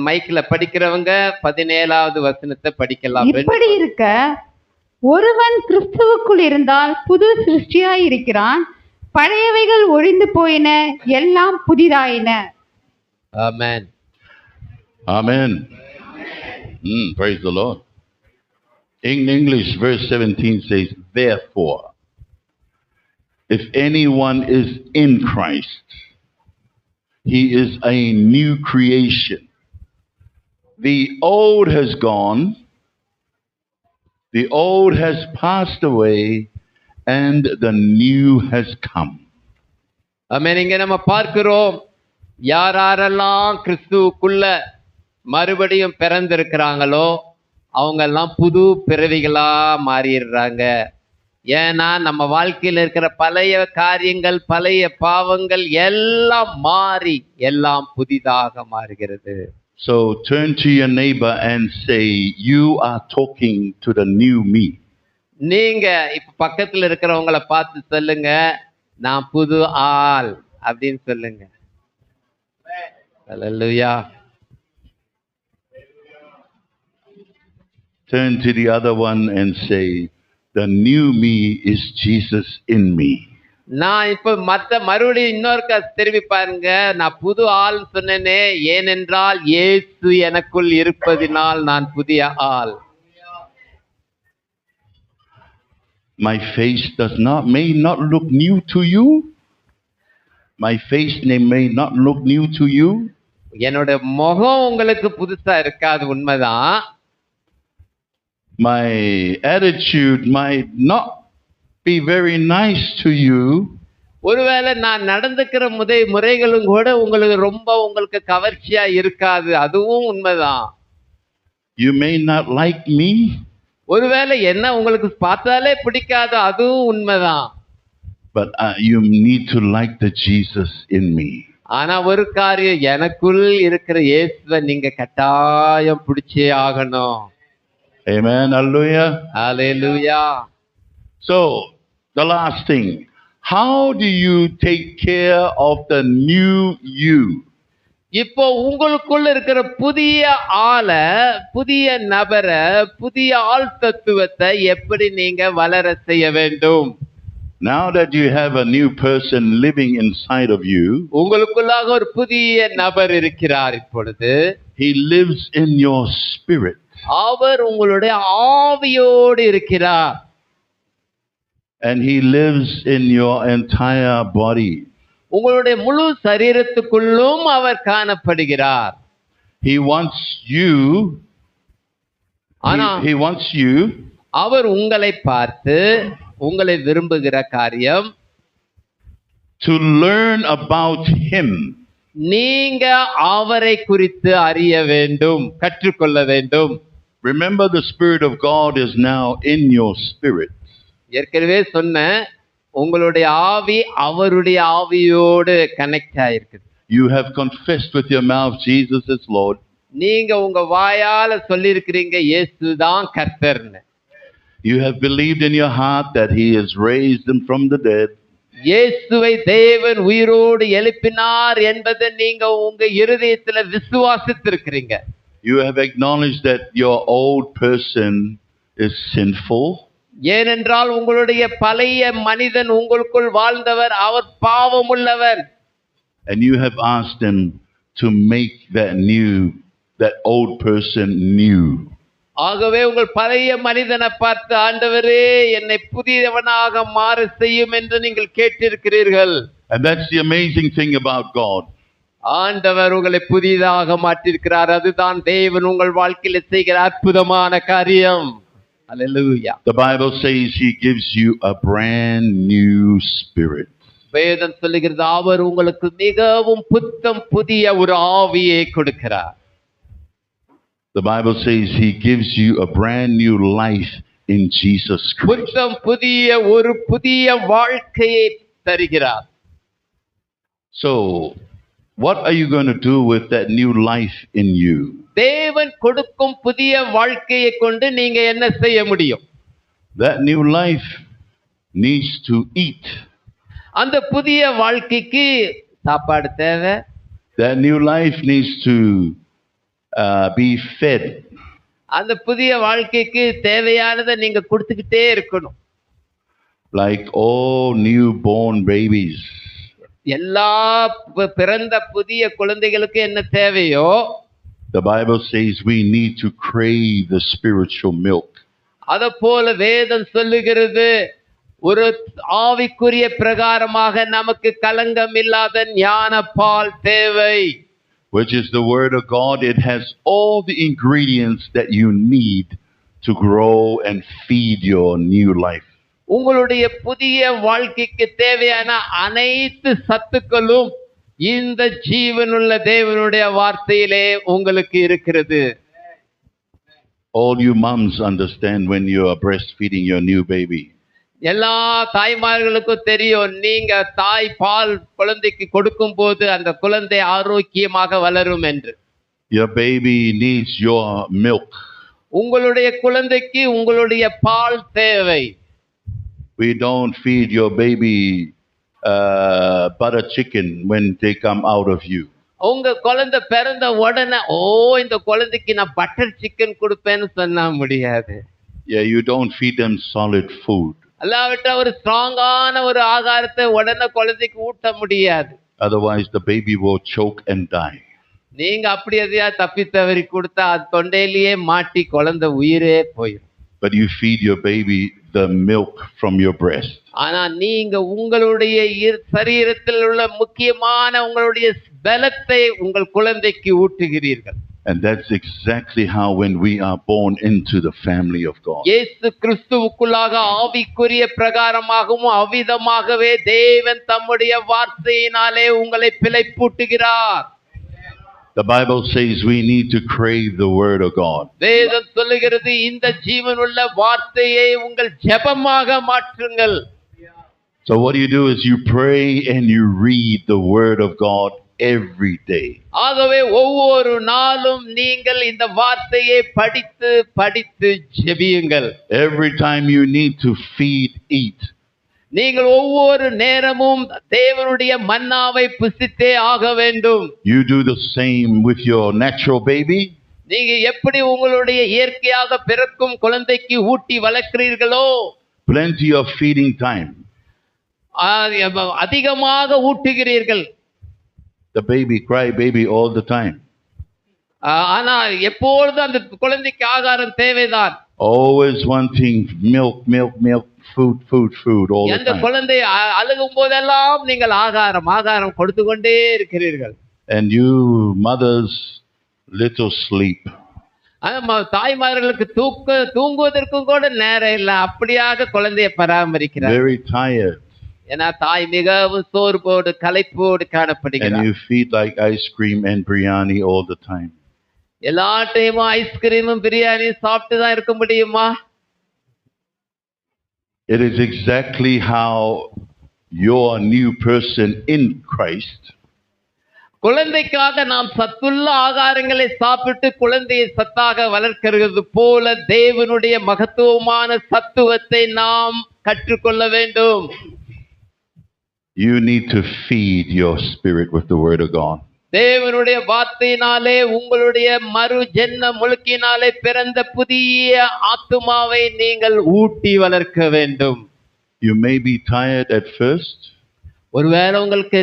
மைக்ல படிக்கிறவங்க 17வது வசனத்தை படிக்கலாம். இப்படி இருக்க ஒருவன் கிறிஸ்துவுக்குள் இருந்தால் புது சிருஷ்டியாய் இருக்கிறான், பழையவைகள் ஒழிந்து போயின, எல்லாம் புதிதாயின. ஆமென். Amen. Praise the Lord. In English, verse 17 says, therefore, if anyone is in Christ, he is a new creation. The old has gone, the old has passed away, and the new has come. ஆமென். இங்க நம்ம பார்க்கிறோம் யாரெல்லாம் கிறிஸ்துவுக்குள்ள மறுபடியும் பிறந்திருக்கிறாங்களோ அவங்க எல்லாம் புது பிறவிகளா மாறிடுறாங்க. ஏன்னா நம்ம வாழ்க்கையில் இருக்கிற பழைய காரியங்கள், பழைய பாவங்கள் எல்லாம் மாறி எல்லாம் புதிதாக மாறுகிறது. So turn to your neighbor and say, you are talking to the new me. நீங்க இப்ப பக்கத்துல இருக்கிறவங்கள பார்த்து சொல்லுங்க, நான் புது ஆள் அப்படின்னு சொல்லுங்க. ஹல்லேலூயா. Turn to the other one and say, the new me is Jesus in me. நான் இப்ப மறுபடியும் இன்னொருக்கா திரும்பி பாருங்க, நான் புது ஆள் சொன்னேனே, ஏனென்றால் இயேசு எனக்குள் இருப்பதினால் நான் புதிய ஆள். My face may not look new to you. My face may not look new to you. என்னோட முகம் உங்களுக்கு புதுசா இருக்காது, உண்மைதான். My attitude might not be very nice to you. ஒருவேளை நான் நடந்துக்கிற முறைகளும் கூட உங்களுக்கு கவர்ச்சியா இருக்காது, அதுவும் உண்மைதான். You may not like me. ஒருவேளை என்ன உங்களுக்கு பார்த்தாலே பிடிக்காது, அதுவும் உண்மைதான். But you need to like the Jesus in me. ஆனா ஒரு காரியம், எனக்குள் இருக்கிற இயேசுவை நீங்க கட்டாயம் பிடிச்சே ஆகணும். Amen. Hallelujah. Hallelujah. So, the last thing, how do you take care of the new you? இப்போ உங்களுக்குள்ள இருக்கிற புதிய ஆளை, புதிய நபரை, புதிய ஆள் தத்துவத்தை எப்படி நீங்க வளர செய்ய வேண்டும்? Now that you have a new person living inside of you, உங்களுக்குள்ளாக ஒரு புதிய நபர் இருக்கிறார் இப்பொழுது. he lives in your spirit. அவர் உங்களுடைய ஆவியோடு இருக்கிறார். And he lives in your entire body. உங்களுடைய முழு சரீரத்துக்குள்ளும் அவர் காணப்படுகிறார். He wants you. He wants you. அவர் உங்களை பார்த்து உங்களை விரும்புகிற காரியம், to learn about him. நீங்க அவரை குறித்து அறிய வேண்டும், கற்றுக்கொள்ள வேண்டும். Remember, the Spirit of God is now in your spirit. ஏற்கனவே சொன்ன, உங்களுடைய ஆவி அவருடைய ஆவியோடு கனெக்ட் ஆயிருக்கு. You have confessed with your mouth Jesus is Lord. நீங்க உங்க வாயால சொல்லி இருக்கிறீங்க இயேசுதான் கர்த்தர்னு. You have believed in your heart that he has raised him from the dead. இயேசுவை தேவன் உயிரோடு எழுப்பினார் என்பதை நீங்க உங்க இருதயத்துல விசுவாசித்திருக்கிறீங்க. You have acknowledged that your old person is sinful. ஏனென்றால் உங்களுடைய பழைய மனிதன் உங்களுக்குள் வாழ்ந்தவர், அவர் பாவமுள்ளவர். And you have asked him to make that old person new. ஆகவே உங்கள் பழைய மனிதனை பார்த்து, ஆண்டவரே என்னை புதியவனாக மாற செய்யும் என்று நீங்கள் கேட்டிருக்கிறீர்கள். And that's the amazing thing about God. ஆண்டவர் உங்களை புதிதாக மாற்றிருக்கிறார். அதுதான் தேவன் உங்கள் வாழ்க்கையில செய்கிற அற்புதமான காரியம். Hallelujah. The Bible says he gives you a brand new spirit. வேதம் சொல்லுகிறது, அவர் உங்களுக்கு மிகவும் புத்தம் புதிய ஒரு ஆவியை கொடுக்கிறார். The Bible says he gives you a brand new life in Jesus Christ. புத்தம் புதிய ஒரு புதிய வாழ்க்கையை தருகிறார். So, what are you going to do with that new life in you? தேவன் கொடுக்கும் புதிய வாழ்க்கையை கொண்டு நீங்க என்ன செய்ய முடியும்? That new life needs to eat. அந்த புதிய வாழ்க்கைக்கு சாப்பாடு தேவை. That new life needs to be fed. அந்த புதிய வாழ்க்கைக்கு தேவையானதை நீங்க கொடுத்துக்கிட்டே இருக்கணும். Like all newborn babies. எல்லா பிறந்த புதிய குழந்தைகளுக்கு என்ன தேவையோ, the Bible says we need to crave the spiritual milk. அத போல வேதம் சொல்லுகிறது, ஒரு ஆவிக்குரிய பிரகாரமாக நமக்கு கலங்கம் இல்லாத ஞான பால் தேவை. Which is the word of God. It has all the ingredients that you need to grow and feed your new life. உங்களுடைய புதிய வாழ்க்கைக்கு தேவையான அனைத்து சத்துக்களும் இந்த ஜீவனுள்ள தேவனுடைய வார்த்தையிலே உங்களுக்கு இருக்கிறது. All you moms understand when you are breastfeeding your new baby. எல்லா தாய்மார்களுக்கும் தெரியும், நீங்க தாய் பால் குழந்தைக்கு கொடுக்கும் போது அந்த குழந்தை ஆரோக்கியமாக வளரும் என்று. Your baby needs your milk. உங்களுடைய குழந்தைக்கு உங்களுடைய பால் தேவை. We don't feed your baby butter chicken when they come out of you. உங்க குழந்தை பிறந்த உடனே இந்த குழந்தைக்கு நான் பட்டர் சிக்கன் கொடுப்பேன்னு சொன்னா முடியாது. Yeah, you don't feed them solid food. அல்லாவிட்டா ஒரு ஸ்ட்ராங்கான ஒரு ஆகாரத்தை உடனே குழந்தைக்கு ஊட்ட முடியாது. Otherwise the baby will choke and die. நீங்க அப்படி எதையா தப்பி தவறி கொடுத்தா அது தொண்டையிலேயே மாட்டி குழந்தை உயிரே போயிடும். But you feed your baby the milk from your breast. ஆனா நீங்க உங்களுடைய சரீரத்தில் உள்ள முக்கியமான உங்களுடைய பலத்தை உங்கள் குழந்தைக்கு ஊட்டுகிறீர்கள். And that's exactly how when we are born into the family of God. இயேசு கிறிஸ்துவுக்குள்ளாக ஆவிக்குரிய பிரகாரமாகவும் அவ்விதமாகவே தேவன் தம்முடைய வார்த்தையினாலே உங்களை பிழைப்பூட்டுகிறார். The Bible says we need to crave the word of God. வேதம் சொல்லுகிறது, இந்த ஜீவனுள்ள வார்த்தையை உங்கள் ஜெபமாக மாற்றுங்கள். So what you do is you pray and you read the word of God every day. ஆகவே ஒவ்வொரு நாளும் நீங்கள் இந்த வார்த்தையை படித்து படித்து ஜெபியுங்கள். Every time you need to feed, eat. நீங்கள் ஒவ்வொரு நேரமும் தேவனுடைய மன்னாவை புசித்தே ஆக வேண்டும். You do the same with your natural baby. நீங்க எப்படி உங்களுடைய இயற்கையாக பிறக்கும் குழந்தைக்கு ஊட்டி வளர்க்கிறீர்களோ, Plenty of feeding time. அதிகமாக ஊட்டுகிறீர்கள். The baby cry baby all the time. ஆனா எப்பொழுதும் அந்த குழந்தைக்கு ஆகாரம் தேவைதான். Always wanting milk, milk, milk, food, food, food all the எந்த time. குழந்தை அழுகும் போதெல்லாம் நீங்கள் ஆகாரம் கொடுத்து கொண்டே இருக்கிறீர்கள். And you mothers, little sleep. தாய்மார்களுக்கு தூங்குவதற்கும் கூட நேரம் இல்லை, அப்படியாக குழந்தையை பராமரிக்கிறார். Very tired. ஏன்னா தாய் மிகவும் சோர்வோடு களைப்போடு And காணப்படுகிறார். you feed like ice cream and biryani all the time. எல்லா டைமும் ஐஸ்கிரீமும் பிரியாணியும் சாப்பிட்டு தான் இருக்க முடியுமா? It is exactly how your new person in Christ குழந்தைக்காக நாம் சத்துள்ள ஆகாரங்களை சாப்பிட்டு குழந்தையை சத்தாக வளர்க்கிறது போல தேவனுடைய மகத்துவமான சத்துவத்தை நாம் கற்றுக்கொள்ள வேண்டும். you need to feed your spirit with the word of God. தேவனுடைய வார்த்தையினாலே உங்களுடைய மறு ஜென்ம முழுக்கினாலே பிறந்த புதிய ஆத்துமாவை நீங்கள் ஊட்டி வளர்க்க வேண்டும். You may be tired at first ஒருவேளை உங்களுக்கு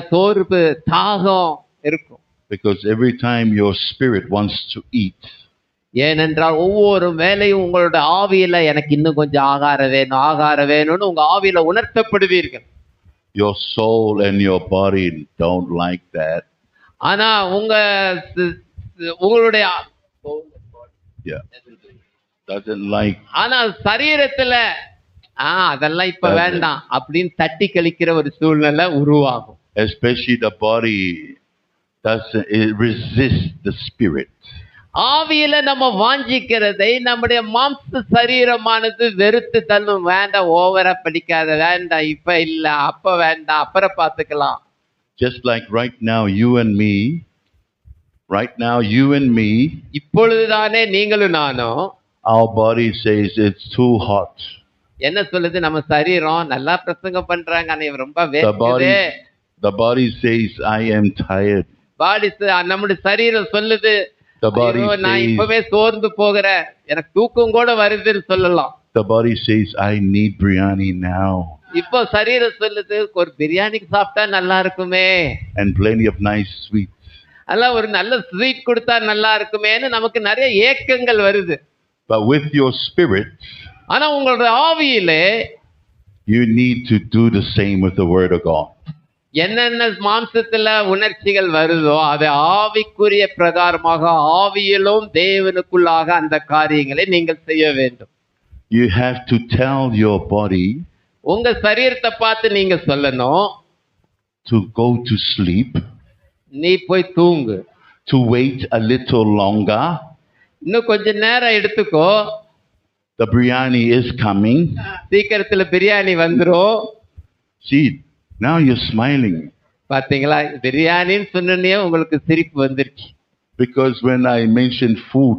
சோர்வு தாகம் இருக்கும். because every time your spirit wants to eat, ஏனென்றால் ஒவ்வொரு வேளையும் உங்களோட ஆவியில எனக்கு இன்னும் கொஞ்சம் ஆகாரம் வேணும்னு உங்க ஆவியில உணர்த்தப்படுவீர்கள். your soul and your body don't like that. ஆனா உங்களுடைய doesn't like. ஆனா சரீரத்துல அதெல்லாம் இப்ப வேண்டாம் அப்படின்னு தட்டி கழிக்கிற ஒரு சூழ்நிலை உருவாகும். Especially the body it resists the spirit. ஆவியில நம்ம வாஞ்சிக்கிறதை நம்முடைய மாம்ச சரீரமானது வெறுத்து தள்ளும். வேண்டாம், ஓவரா படிக்காத, வேண்டாம், இப்ப இல்ல, அப்ப வேண்டாம், அப்புறம் பார்த்துக்கலாம். Just like right now you and me, இப்பொழுதுதானே நீங்களும் நானும், our body says it's too hot. என்ன சொல்லுது? நம்ம சரீரம் நல்லா பிரசங்கம் பண்றாங்க, ஆனா ரொம்ப வேர்க்குதே. The body says I am tired. நம்முடைய சரீரம் சொல்லுது, The body நான் says, இப்பவே சோர்ந்து போகிறேன், எனக்கு தூக்கம் கூட வருதுன்னு சொல்லலாம். the body says I need biryani now. இப்போ சரீரம் சொல்லுது, ஒரு பிரியாணி சாப்பிட்டா நல்லா இருக்குமே, And plenty of nice sweets. அதெல்லாம் ஒரு நல்ல ஸ்வீட் கொடுத்தா நல்லா இருக்குமேன்னு நமக்கு நிறைய ஏக்கங்கள் வருது. But with your spirit, ஆனா உங்களோட ஆவியிலே you need to do the same with the word of God. என்னென்ன மாம்சத்துல உணர்ச்சிகள் வருதோ அதை ஆவிக்குரிய பிரகாரமாக ஆவியிலும் தேவனுக்குள்ளாக அந்த காரியங்களை நீங்கள் செய்ய வேண்டும். You have to tell your body உங்க சரீரத்தை பார்த்து நீங்க சொல்லணும், to go to sleep, நீ போய் தூங்கு, to wait a little longer, இன்னும் கொஞ்ச நேரம் எடுத்துக்கோ, The biryani is coming. சீக்கிரத்துல பிரியாணி வந்துரும். See, now you're smiling. பாத்தீங்களா, பிரியாணின்னு சொன்னே உங்களுக்கு சிரிப்பு வந்துருச்சு. Because when I mentioned food,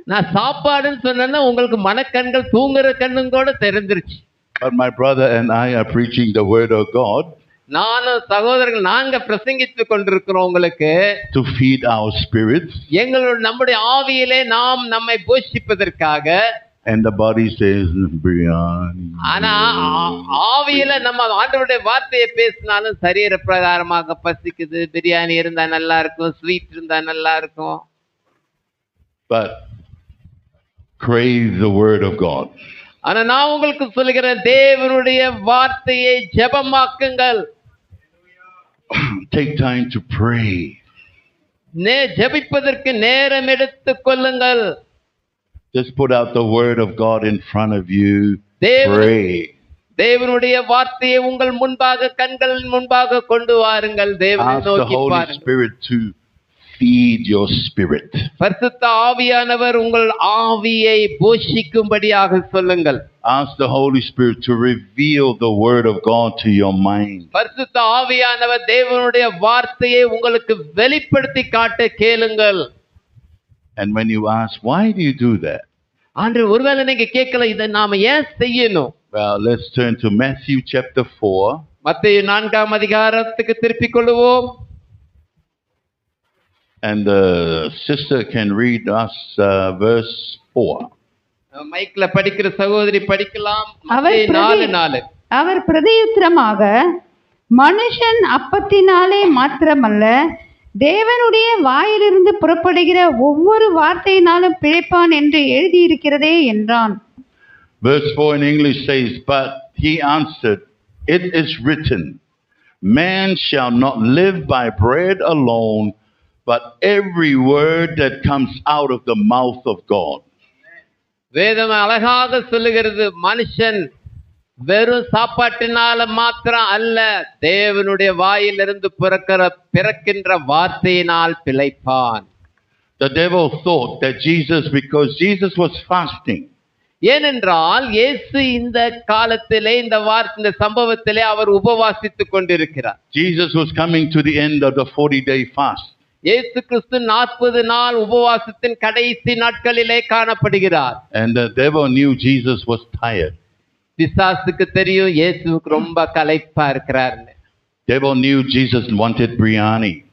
நான் சாப்பாடுன்னு சொன்னேன்னா உங்களுக்கு மனக்கண்கள் தூங்குற கண்ணும் கூட தெரிஞ்சிருச்சு. but my brother and I are preaching the word of God நானும் சகோதரர்கள் நாங்க பிரசங்கித்து கொண்டிருக்கிறோம் உங்களுக்கு, to feed our spirits, நம்முடைய ஆவியிலே நாம் நம்மை போஷிப்பதற்காக. and the body says biryani. ஆனா ஆவியில நம்ம ஆண்டவருடைய வார்த்தையை பேசினாலும் சரீர பிரகாரமாக பசிக்குது, பிரியாணி இருந்தா நல்லா இருக்கும், ஸ்வீட் இருந்தா நல்லா இருக்கும். But crave the word of God. ஆனா நான் உங்களுக்கு சொல்லுகிறேன், தேவனுடைய வார்த்தையை ஜெபமாக்குங்கள். Take time to pray. ஜெபிப்பதற்கு நேரம் எடுத்துக் கொள்ளுங்கள். Just put out the word of God in front of you. தேவ- Pray. தேவனுடைய வார்த்தையை உங்கள் முன்பாக கண்களின் முன்பாக கொண்டு வாருங்கள். தேவனை Ask the நோக்கி Holy பாருங்கள். Spirit to feed your spirit. பரிசுத்த ஆவியானவர் உங்கள் ஆவியை போஷிக்கும்படியாக சொல்லுங்கள். Ask the Holy Spirit to reveal the word of God to your mind. பரிசுத்த ஆவியானவர் தேவனுடைய வார்த்தையை உங்களுக்கு வெளிப்படுத்தி காட்ட கேளுங்கள். And when you ask, why do you do that? ஆண்டு ஒருவேளை நீங்க கேட்கல, இதை நாம ஏன் செய்யணும்? Well, let's turn to Matthew chapter 4. மத்தேயு 4ஆம் அதிகாரத்துக்கு திருப்பிக் கொள்வோம். And the sister can read us verse 4. மைக்ல படிக்கிற சகோதரி படிக்கலாம். அவர் மத்தேயு 4:4. அவர் பிரதியுத்தரமாக, மனுஷன் அப்பத்தினாலே மாத்திரமல்ல, தேவனுடைய வாயிலிருந்து புறப்படுகிற ஒவ்வொரு வார்த்தையினாலும் பிழைப்பான் என்று எழுதியிருக்கிறதே என்றான். Verse 4 in English says, but he answered, it is written, man shall not live by bread alone, but every word that comes out of the mouth of God. வேதம் அழகாக சொல்லுகிறது, மனுஷன் வெறும் சாப்பாட்டினால மாத்திரம் அல்ல, தேவனுடைய வாயிலிருந்து பிறக்கின்ற வார்த்தையினால் பிழைப்பான். The devil thought that Jesus, because Jesus was fasting, ஏனென்றால் இயேசு இந்த காலத்திலே இந்த சம்பவத்திலே அவர் உபவாசித்துக் கொண்டிருக்கிறார். Jesus was coming to the end of the 40-day fast. இயேசு கிறிஸ்து 40 நாள் உபவாசத்தின் கடைசி நாட்களிலே காணப்படுகிறார். And the devil knew Jesus was tired. பிசாசுக்கு தெரியும் இயேசுவுக்கு ரொம்ப களைப்பா இருக்கிறார்னு. Devil knew Jesus wanted biryani.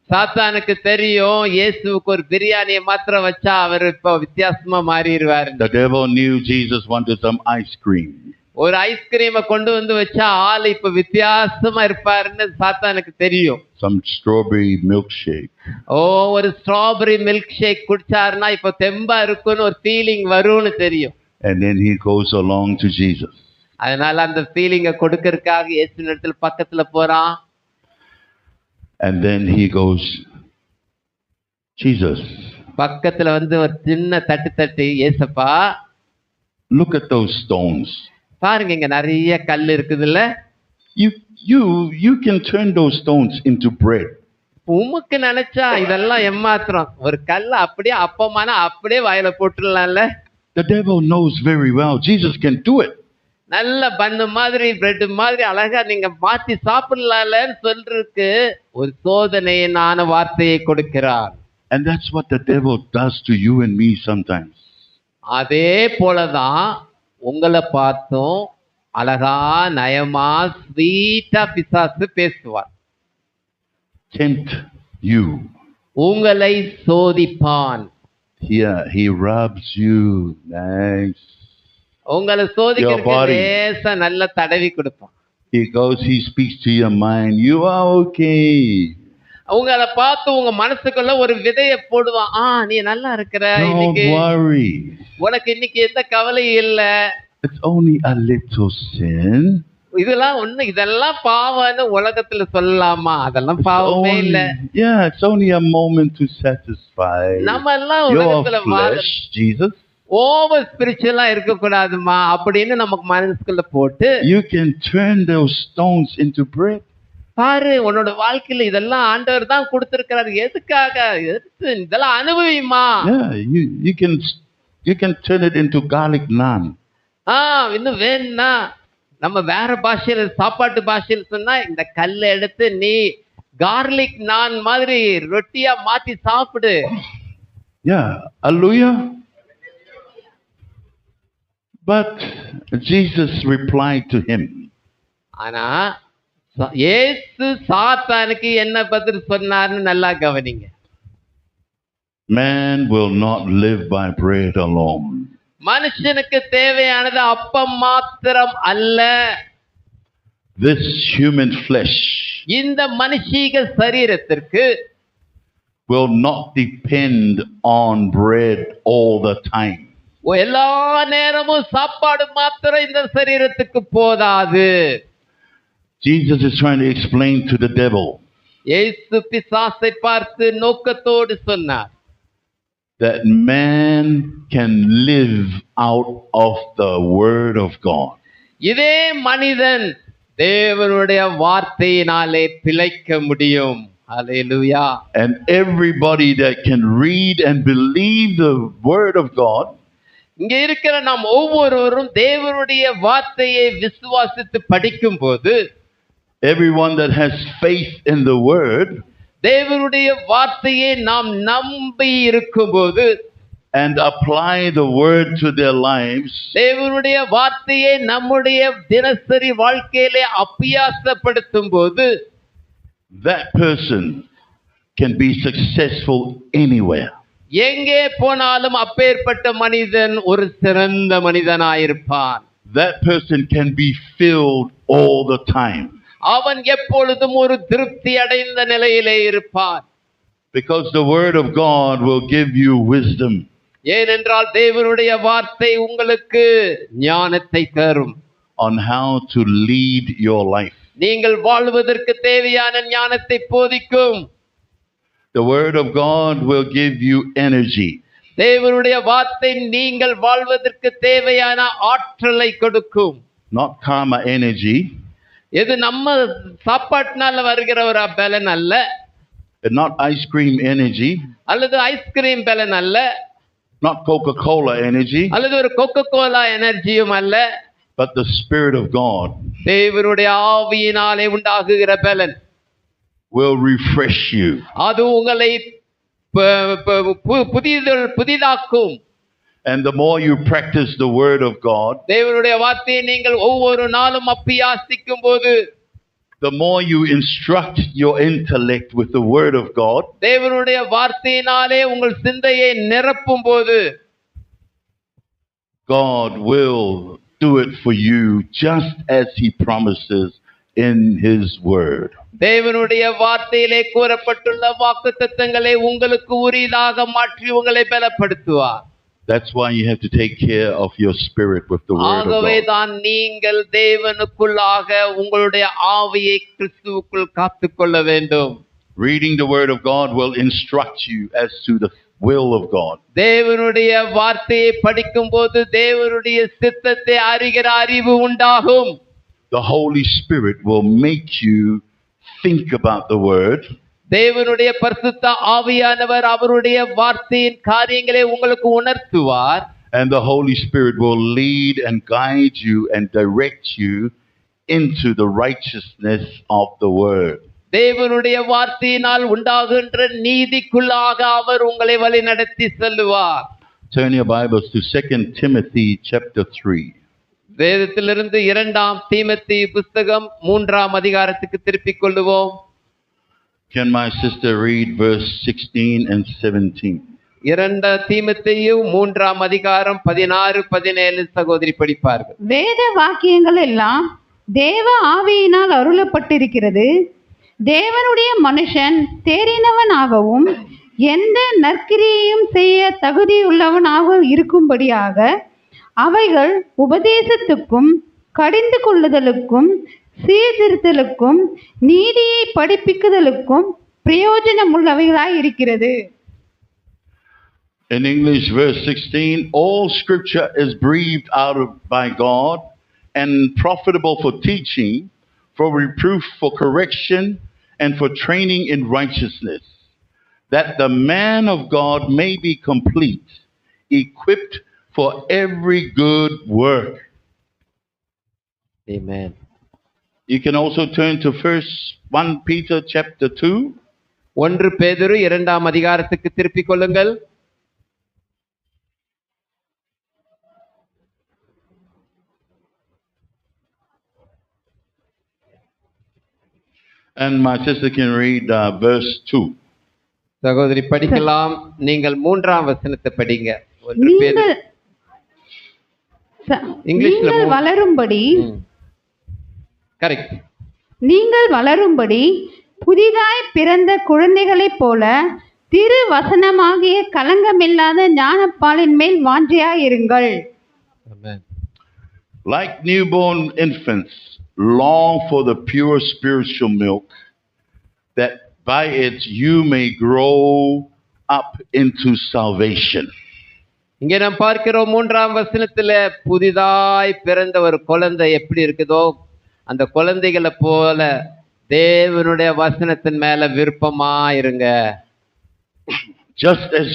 சாத்தானுக்கு தெரியும் இயேசுவுக்கு ஒரு பிரியாணியை மாத்திரம் வச்சா அவர் இப்ப வித்தியாசமா மாறிடுவார். The devil knew Jesus wanted some ice cream. ஒரு ஐஸ்கிரீமை கொண்டு வந்து வச்சா ஆள் இப்ப வித்தியாசமா இருப்பாருன்னு சாத்தானுக்கு தெரியும். Some strawberry milkshake. ஒரு ஸ்ட்ராபெரி மில்க் ஷேக் குடிச்சாருன்னா இப்ப தெம்பா இருக்குன்னு ஒரு ஃபீலிங் வரும்னு தெரியும். And then he goes along to Jesus. அதனால அந்த ஃபீலிங்கை கொடுக்கறதுக்காக இயேசு இடத்துல பக்கத்துல போறான். And then he goes, Jesus, பக்கத்துல வந்து ஒரு சின்ன தட்டு ஏசப்பா, look at those stones. பாருங்க இங்க நிறைய கல் இருக்குதுல்ல, You can turn those stones into bread. உமக்கு நினைச்சா இதெல்லாம் ஏமாத்திரம், ஒரு கல்ல அப்படியே அப்பமான அப்படியே வாயில போட்டுடலாம்ல. The devil knows very well Jesus can do it. நல்ல பன்னு மாதிரி பிரெட் மாதிரி அழகா நீங்க மாத்தி சாப்பிடலாம்லன்னு சொல்றதுக்கு ஒரு சோதனையான வார்த்தையை கொடுக்கிறார். And that's what the devil does to you and me sometimes. அதே போலதான் உங்களை பார்த்தும் அழகா நயமா ஸ்வீட்டா பிசாசு பேசுவார். Tempt you. உங்களை சோதிப்பான். Here he rubs you. Nice. உங்களை சோதிக்கிறதுக்கு லேசா நல்ல தடவி கொடுப்பான். He goes, he speaks to your mind. You are okay. உங்களை பார்த்து உங்க மனசுக்குள்ள ஒரு விதைய போடுவான். நீ நல்லா இருக்கிற, Don't worry. உனக்கு இன்னைக்கு எந்த கவலையும் இல்ல, It's only a little sin. இதெல்லாம் பாவம்னு உலகத்துல சொல்லலாமா? அதெல்லாம் பாவமே இல்ல. Yeah, it's only a moment to satisfy நம்ம எல்லாம் your உலகத்துல flesh, Jesus. ஓவர் ஸ்பிரிச்சுவலா இருக்க கூடாதுமா அப்படின்னு நமக்கு மனசுக்குள்ள போட்டு, You can turn those stones into bread. பாரு உன்னோட வாழ்க்கையில இதெல்லாம் ஆண்டவர் தான் கொடுத்திருக்கிறாரு, எதுக்காக இதெல்லாம் அனுபவிமா. Yeah, you can You can turn it into garlic naan. இன்னும் வேணும்னா நம்ம வேற பாஷையில சாப்பாட்டு பாஷையில சொன்னா இந்த கல்லை எடுத்து நீ கார்லிக் நான் மாதிரி ரொட்டியா மாத்தி சாப்பிடு. Yeah, hallelujah. But Jesus replied to him. ஆனா இயேசு சாத்தானுக்கு என்ன பதில் சொன்னார்னு நல்லா கவனிங்க. Man will not live by bread alone. மனுஷனுக்கு தேவையானது அப்பம் மாத்திரம் அல்ல. This human flesh இந்த மனுஷீக சரீரத்திற்கு will not depend on bread all the time. எல்லா நேரமும் சாப்பாடு மாத்திரம் இந்த சரீரத்துக்கு போதாது. Jesus is trying to explain to the devil இயேசு பிசாசை பார்த்து நோக்கத்தோடு சொன்னார், that man can live out of the word of God. இதே மனிதன் தேவனுடைய வார்த்தையினாலே பிழைக்க முடியும். ஹல்லேலூயா. And everybody that can read and believe the word of God இங்க இருக்கிற நாம் ஒவ்வொருவரும் தேவனுடைய வார்த்தையை விசுவாசித்து படிக்கும் போது, everyone that has faith in the word தேவனுடைய வார்த்தையை நாம் நம்பி இருக்கும்போது, and apply the word to their lives, தேவனுடைய வார்த்தையை நம்முடைய தினசரி வாழ்க்கையிலே அபியாசப்படுத்தும் போது, that person can be successful anywhere. எங்கே போனாலும் அப்பேற்பட்ட மனிதன் ஒரு சிறந்த மனிதனாயிருப்பான். That person can be filled all the time. அவன் எப்பொழுதும் ஒரு திருப்தி அடைந்த நிலையிலே இருப்பான். Because the word of God will give you wisdom. ஏனென்றால் தேவனுடைய வார்த்தை உங்களுக்கு ஞானத்தை தரும். On how to lead your life. நீங்கள் வாழ்வதற்கு தேவையான ஞானத்தை போதிக்கும். The word of God will give you energy. தேவனுடைய வார்த்தை நீங்கள் வாழ்வதற்கு தேவையான ஆற்றலை கொடுக்கும். Not karma energy. இது நம்ம சாப்பாட்டினால வருகிற ஒரு பலன் அல்ல. And not ice cream energy. அல்லது ஐஸ்கிரீம் பலன் அல்ல. Not Coca-Cola energy. அல்லது ஒரு கோகோ கோலா எனர்ஜியும் அல்ல. But the Spirit of God தேவனுடைய ஆவியினாலே உண்டாகுகிற பலன் will refresh you. அது உங்களை புதிதாக்கும். And the more you practice the word of God, தேவனுடைய வார்த்தையை நீங்கள் ஒவ்வொரு நாளும் அபியாசிக்கும் போது, the more you instruct your intellect with the word of God, தேவனுடைய வார்த்தையினாலே உங்கள் சிந்தையை நிரப்பும் போது, God will do it for you just as he promises in his word. தேவனுடைய வார்த்தையிலே கூறப்பட்டுள்ள வாக்குத்தத்தங்களை உங்களுக்கு உரியதாக மாற்றி உங்களை பலப்படுத்துவார். That's why you have to take care of your spirit with the word of ஆகவே God. தான் நீங்கள் தேவனுக்குள்ளாக உங்களுடைய ஆவியை கிறிஸ்துவுக்குள் காத்துக்கொள்ள வேண்டும். Reading the word of God will instruct you as to the will of God. தேவனுடைய வார்த்தையை படிக்கும் போது தேவனுடைய சித்தத்தை அறிகிற அறிவு உண்டாகும். The Holy Spirit will make you think about the word. தேவனுடைய பரிசுத்த ஆவியானவர் அவருடைய வார்த்தையின் காரியங்களை உங்களுக்கு உணர்த்துவார். And the Holy Spirit will lead and guide you and direct you into the righteousness of the word. தேவனுடைய வார்த்தையினால் உண்டாகின்ற நீதிக்குள்ளாக அவர் உங்களை வழி நடத்தி செல்லுவார். Turn your Bibles to 2 Timothy chapter 3. வேதத்திலிருந்து 2 தீமோத்தேயு புஸ்தகம் 3 அதிகாரத்துக்கு திருப்பிக் கொள்ளுவோம். Can my sister read verse 16 and 17? 2 தீமோத்தேயு 3 அதிகாரம் 16, 17 சகோதரி படிப்பார்கள். வேத வாக்கியங்கள் எல்லாம் தேவ ஆவியினால் அருளப்பட்டிருக்கிறது. தேவனுடைய மனுஷன் தேறினவனாகவும் எந்த நற்கிரியையும் செய்ய தகுதியுள்ளவனாக இருக்கும்படியாக அவைகள் உபதேசத்துக்கும் கடிந்து கொள்ளுதலுக்கும் சீர்திருத்தலுக்கும் நீதியை படிப்பிக்குதலுக்கும் பிரயோஜனமுள்ளவைகளாய் இருக்கிறது. In English, verse 16, all scripture is breathed out by God and profitable for teaching, for reproof, for correction, and for training in righteousness, that the man of God may be complete, equipped for every good work. Amen. You can also turn to 1 Peter chapter 2. 1 பேதுரு 2ஆம் அதிகாரத்துக்கு திருப்பிக் கொள்ளுங்கள். And my sister can read verse 2. சகோதரி படிக்கலாம். நீங்கள் 3ஆம் வசனத்தை படிங்க. 1 நீங்கள் பேதுரு இங்கிலீஷ்ல நீங்கள் வளரும்படி கரெக்ட். நீங்கள் வளரும்படி புதிதாய் பிறந்த குழந்தைகளைப் போல திரு வசனமாகிய கலங்கமில்லாத ஞானப்பாலின் மேல் வாஞ்சையாயிருங்கள். Amen. Like newborn infants, long for the pure spiritual milk, that by it you may grow up into salvation. இங்கே நாம் பார்க்கிறோம் 3ஆம் வசனத்துல புதிதாய் பிறந்த ஒரு குழந்தை எப்படி இருக்குதோ அந்த குழந்தைகளை போல தேவனுடைய வசனத்தின் மேல விருப்பமா இருங்க. Just as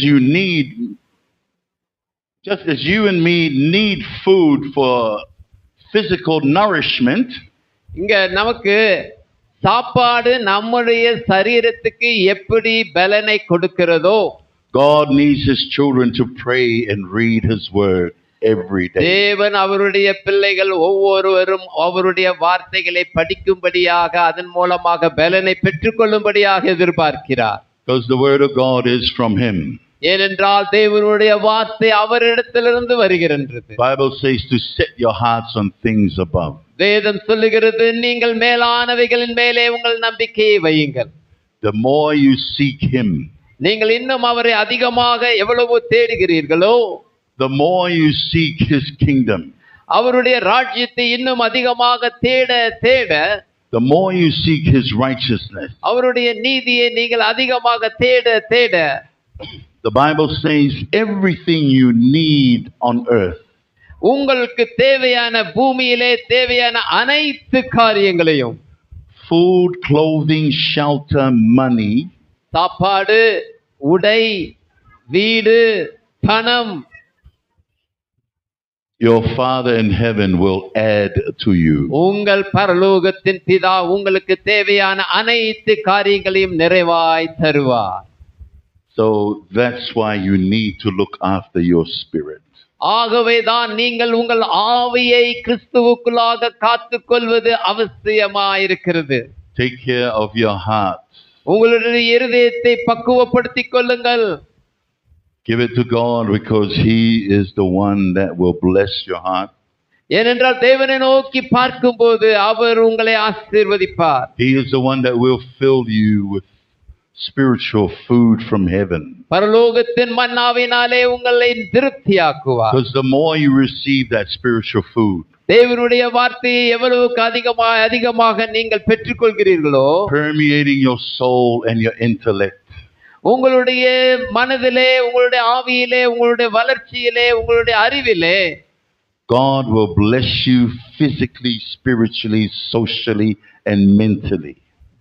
you and me need food for physical nourishment, இங்க நமக்கு சாப்பாடு நம்முடைய சரீரத்துக்கு எப்படி பலனை கொடுக்கிறதோ God needs his children to pray and read his word every day. தேவன் அவருடைய பிள்ளைகள் ஒவ்வொருவரும் அவருடைய வார்த்தைகளை படிக்கும்படியாக அதன் மூலமாக பலனை பெற்றுக்கொள்ளும்படியாக எதிர்பார்க்கிறார். Because the word of God is from him. ஏனென்றால் தேவனுடைய வார்த்தை அவரிடத்திலிருந்து வருகின்றது. Bible says to set your hearts on things above. வேதம் சொல்லுகிறது நீங்கள் மேலானவைகளின் மேலே உங்கள் நம்பிக்கையை வையுங்கள். The more you seek him, நீங்கள் இன்னும் அவரை அதிகமாக எவ்வளவு தேடுகிறீர்களோ, the more you seek his kingdom, அவருடைய ராஜ்யத்தை இன்னும் அதிகமாக தேட தேட, the more you seek his righteousness, அவருடைய நீதியை நீங்கள் அதிகமாக தேட தேட, the Bible says everything you need on earth, உங்களுக்கு தேவையான பூமியிலே தேவையான அனைத்து காரியங்களையும், food, clothing, shelter, money, சாப்பாடு, உடை, வீடு, பணம், your Father in heaven will add to you. உங்கள் பரலோகத்தின் பிதா உங்களுக்கு தேவையான அனைத்து காரியங்களையும் நிறைவாய் தருவார். So that's why you need to look after your spirit. ஆகவேதான் நீங்கள் உங்கள் ஆவியை கிறிஸ்துவுக்குள்ளாக காத்துக்கொள்வது அவசியமாயிருக்கிறது. Take care of your heart. உங்களுடைய இருதயத்தை பக்குவப்படுத்திக் கொள்ளுங்கள். Give it to God because he is the one that will bless your heart. ஏனென்றால் தேவனை நோக்கி பார்க்கும்போது அவர் உங்களை ஆசீர்வதிப்பார். He is the one that will fill you with spiritual food from heaven. பரலோகத்தின் மன்னாவினாலே உங்களை திருப்தியாக்குவார். Because the more you receive that spiritual food, தேவனுடைய வார்த்தையை எவ்வளவுக்கு அதிகமாக நீங்கள் பெற்றுக்கொள்கிறீர்களோ, permeating your soul and your intellect, உங்களுடைய மனதிலே, உங்களுடைய ஆவியிலே, உங்களுடைய வளர்ச்சியிலே, உங்களுடைய அறிவிலே God will bless you physically, spiritually, socially, and mentally.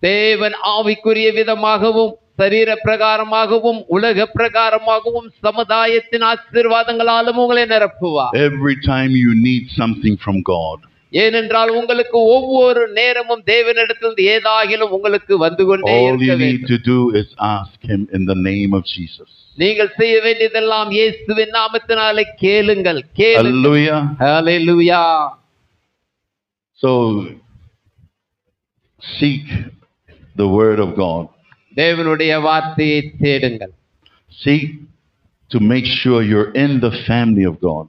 தேவன் ஆவிக்குரிய விதமாகவும் சரீர பிரகாரமாகவும் உலக பிரகாரமாகவும் சமுதாயத்தின் ஆசீர்வாதங்களாலும் உங்களை நிரப்புவார். Every time you need something from God, ஏனென்றால் உங்களுக்கு ஒவ்வொரு நேரமும் தேவனிடத்திலிருந்து ஏதாகிலும் உங்களுக்கு வந்து கொண்டே all இருக்க you need வேண்டும். to do is ask him in the name of Jesus. நீங்கள் செய்ய வேண்டியதெல்லாம் இயேசுவின் நாமத்தினாலே கேளுங்கள். Hallelujah. Hallelujah. So seek the word of God. தேவனுடைய வார்த்தையை தேடுங்கள். Seek to make sure you're in the family of God.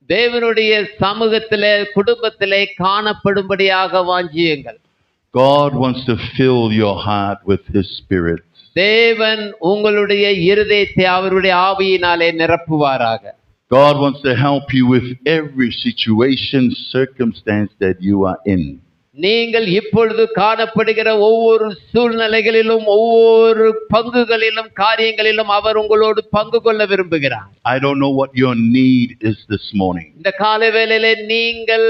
தேவனுடைய சமூகத்திலே, குடும்பத்திலே காணப்படும்படியாக வாஞ்சியுங்கள். God wants to fill your heart with his spirit. தேவன் உங்களுடைய இருதயத்தை அவருடைய ஆவியினாலே நிரப்புவாராக. God wants to help you with every situation, circumstance that you are in. நீங்கள் இப்பொழுது காணப்படுகிற ஒவ்வொரு சூழ்நிலைகளிலும், ஒவ்வொரு பங்குகளிலும், காரியங்களிலும் அவர் உங்களோடு பங்கு கொள்ள விரும்புகிறார். I don't know what your need is this morning. இந்த காலை வேளையிலே நீங்கள்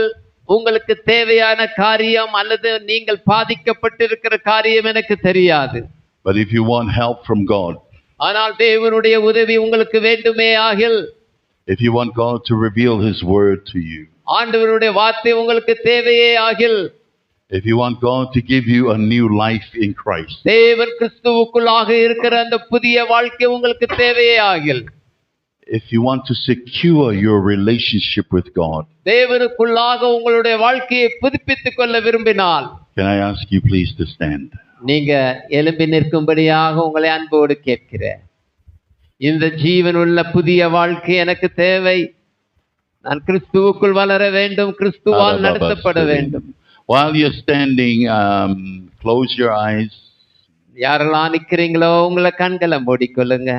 உங்களுக்கு தேவையான காரியம் அல்லது நீங்கள் பாதிக்கப்பட்டிருக்கிற காரியம் எனக்கு தெரியாது. But if you want help from God, ஆனால் தேவனுடைய உதவி உங்களுக்கு வேண்டுமே ஆகில், If you want God to reveal His word to you, ஆண்டவருடைய வார்த்தை உங்களுக்கு தேவையே ஆகில், if you want God to give you a new life in Christ, தேவன் கிறிஸ்துவுக்குள்ளாக இருக்கிற அந்த புதிய வாழ்க்கை உங்களுக்கு தேவையே ஆகில், if you want to secure your relationship with God, தேவனுக்குள்ளாக உங்களுடைய வாழ்க்கையை புதுப்பித்துக் கொள்ள விரும்பினால், can I ask you please to stand? நீங்க எழும்பி நிற்கும்படியாக உங்களை அன்போடு கேட்கிறேன். இந்த ஜீவனுள்ள புதிய வாழ்க்கை எனக்கு தேவை. நான் கிறிஸ்துவுக்குள் வளர வேண்டும், கிறிஸ்துவால் நடத்தப்பட வேண்டும். While you're standing, close your eyes யாரெல்லாம் நிக்கிறீங்களோ உங்களை கண்களை மூடிக்கொள்ளுங்க.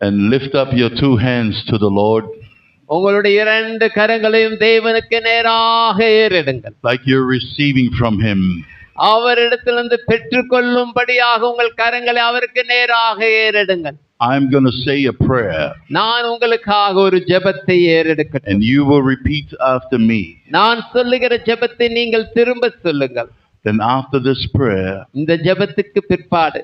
and lift up your two hands to the Lord, உங்களுடைய இரண்டு கரங்களையும் தேவனுக்கு நேராக ஏறெடுங்கள். like you're receiving from Him. அவரிடத்திலிருந்து பெற்றுக்கொள்ளும்படியாக உங்கள் கரங்களை அவருக்கு நேராக ஏறெடுங்கள். I'm going to say a prayer, நான் உங்களுக்காக ஒரு ஜெபத்தை ஏறெடுக்கட்டும். and you will repeat after me. நான் சொல்லுகிற ஜெபத்தை நீங்கள் திரும்ப சொல்லுங்கள். Then after this prayer, இந்த ஜெபத்துக்கு பிற்பாடு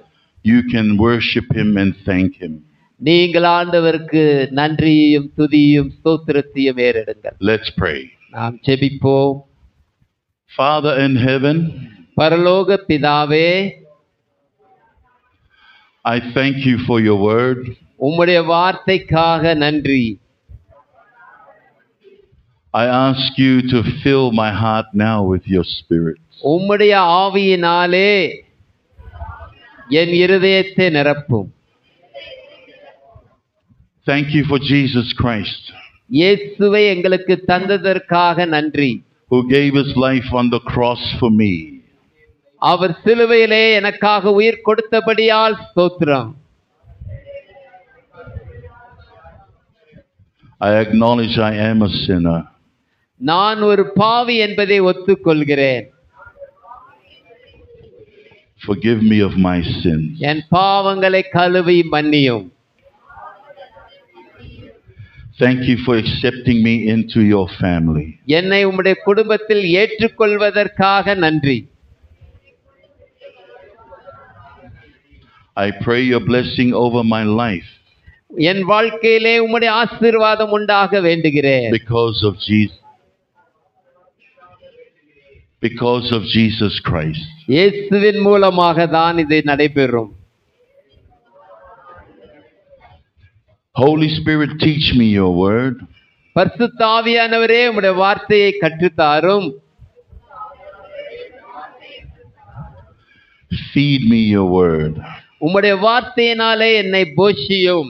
you can worship Him and thank Him. நீங்கள் ஆண்டவருக்கு நன்றியையும் துதியையும் ஸ்தோத்திரத்தையும் ஏறெடுங்கள். Let's pray. நாம் ஜெபிப்போம். Father in heaven, பரலோக பிதாவே, I thank you for your word. உம்முடைய வார்த்தைக்காக நன்றி. I ask you to fill my heart now with your Spirit. உம்முடைய ஆவியினாலே என் இருதயத்தை நிரப்பும். Thank you for Jesus Christ, இயேசுவை எங்களுக்கு தந்ததற்காக நன்றி. who gave His life on the cross for me. அவர் சிலுவையிலே எனக்காக உயிர் கொடுத்தபடியால் ஸ்தோத்திரம். I acknowledge I am a sinner. நான் ஒரு பாவி என்பதை ஒத்துக்கொள்கிறேன். Forgive me of my sins. என் பாவங்களை கழுவி மன்னியும். Thank you for accepting me into your family. என்னை உம்முடைய குடும்பத்தில் ஏற்றுக்கொள்வதற்காக நன்றி. I pray your blessing over my life என் வாழ்க்கையிலே உம்முடைய ஆசீர்வாதம் உண்டாக வேண்டுகிறேன். because of Jesus. Because of Jesus Christ. இயேசுவின் மூலமாக தான் இது நடைபெறும். Holy Spirit, teach me your word. பரிசுத்த ஆவியானவரே, உம்முடைய வார்த்தையை கற்றுத்தாரும். Feed me your word. உம்முடைய வார்த்தையினாலே என்னை போஷியும்.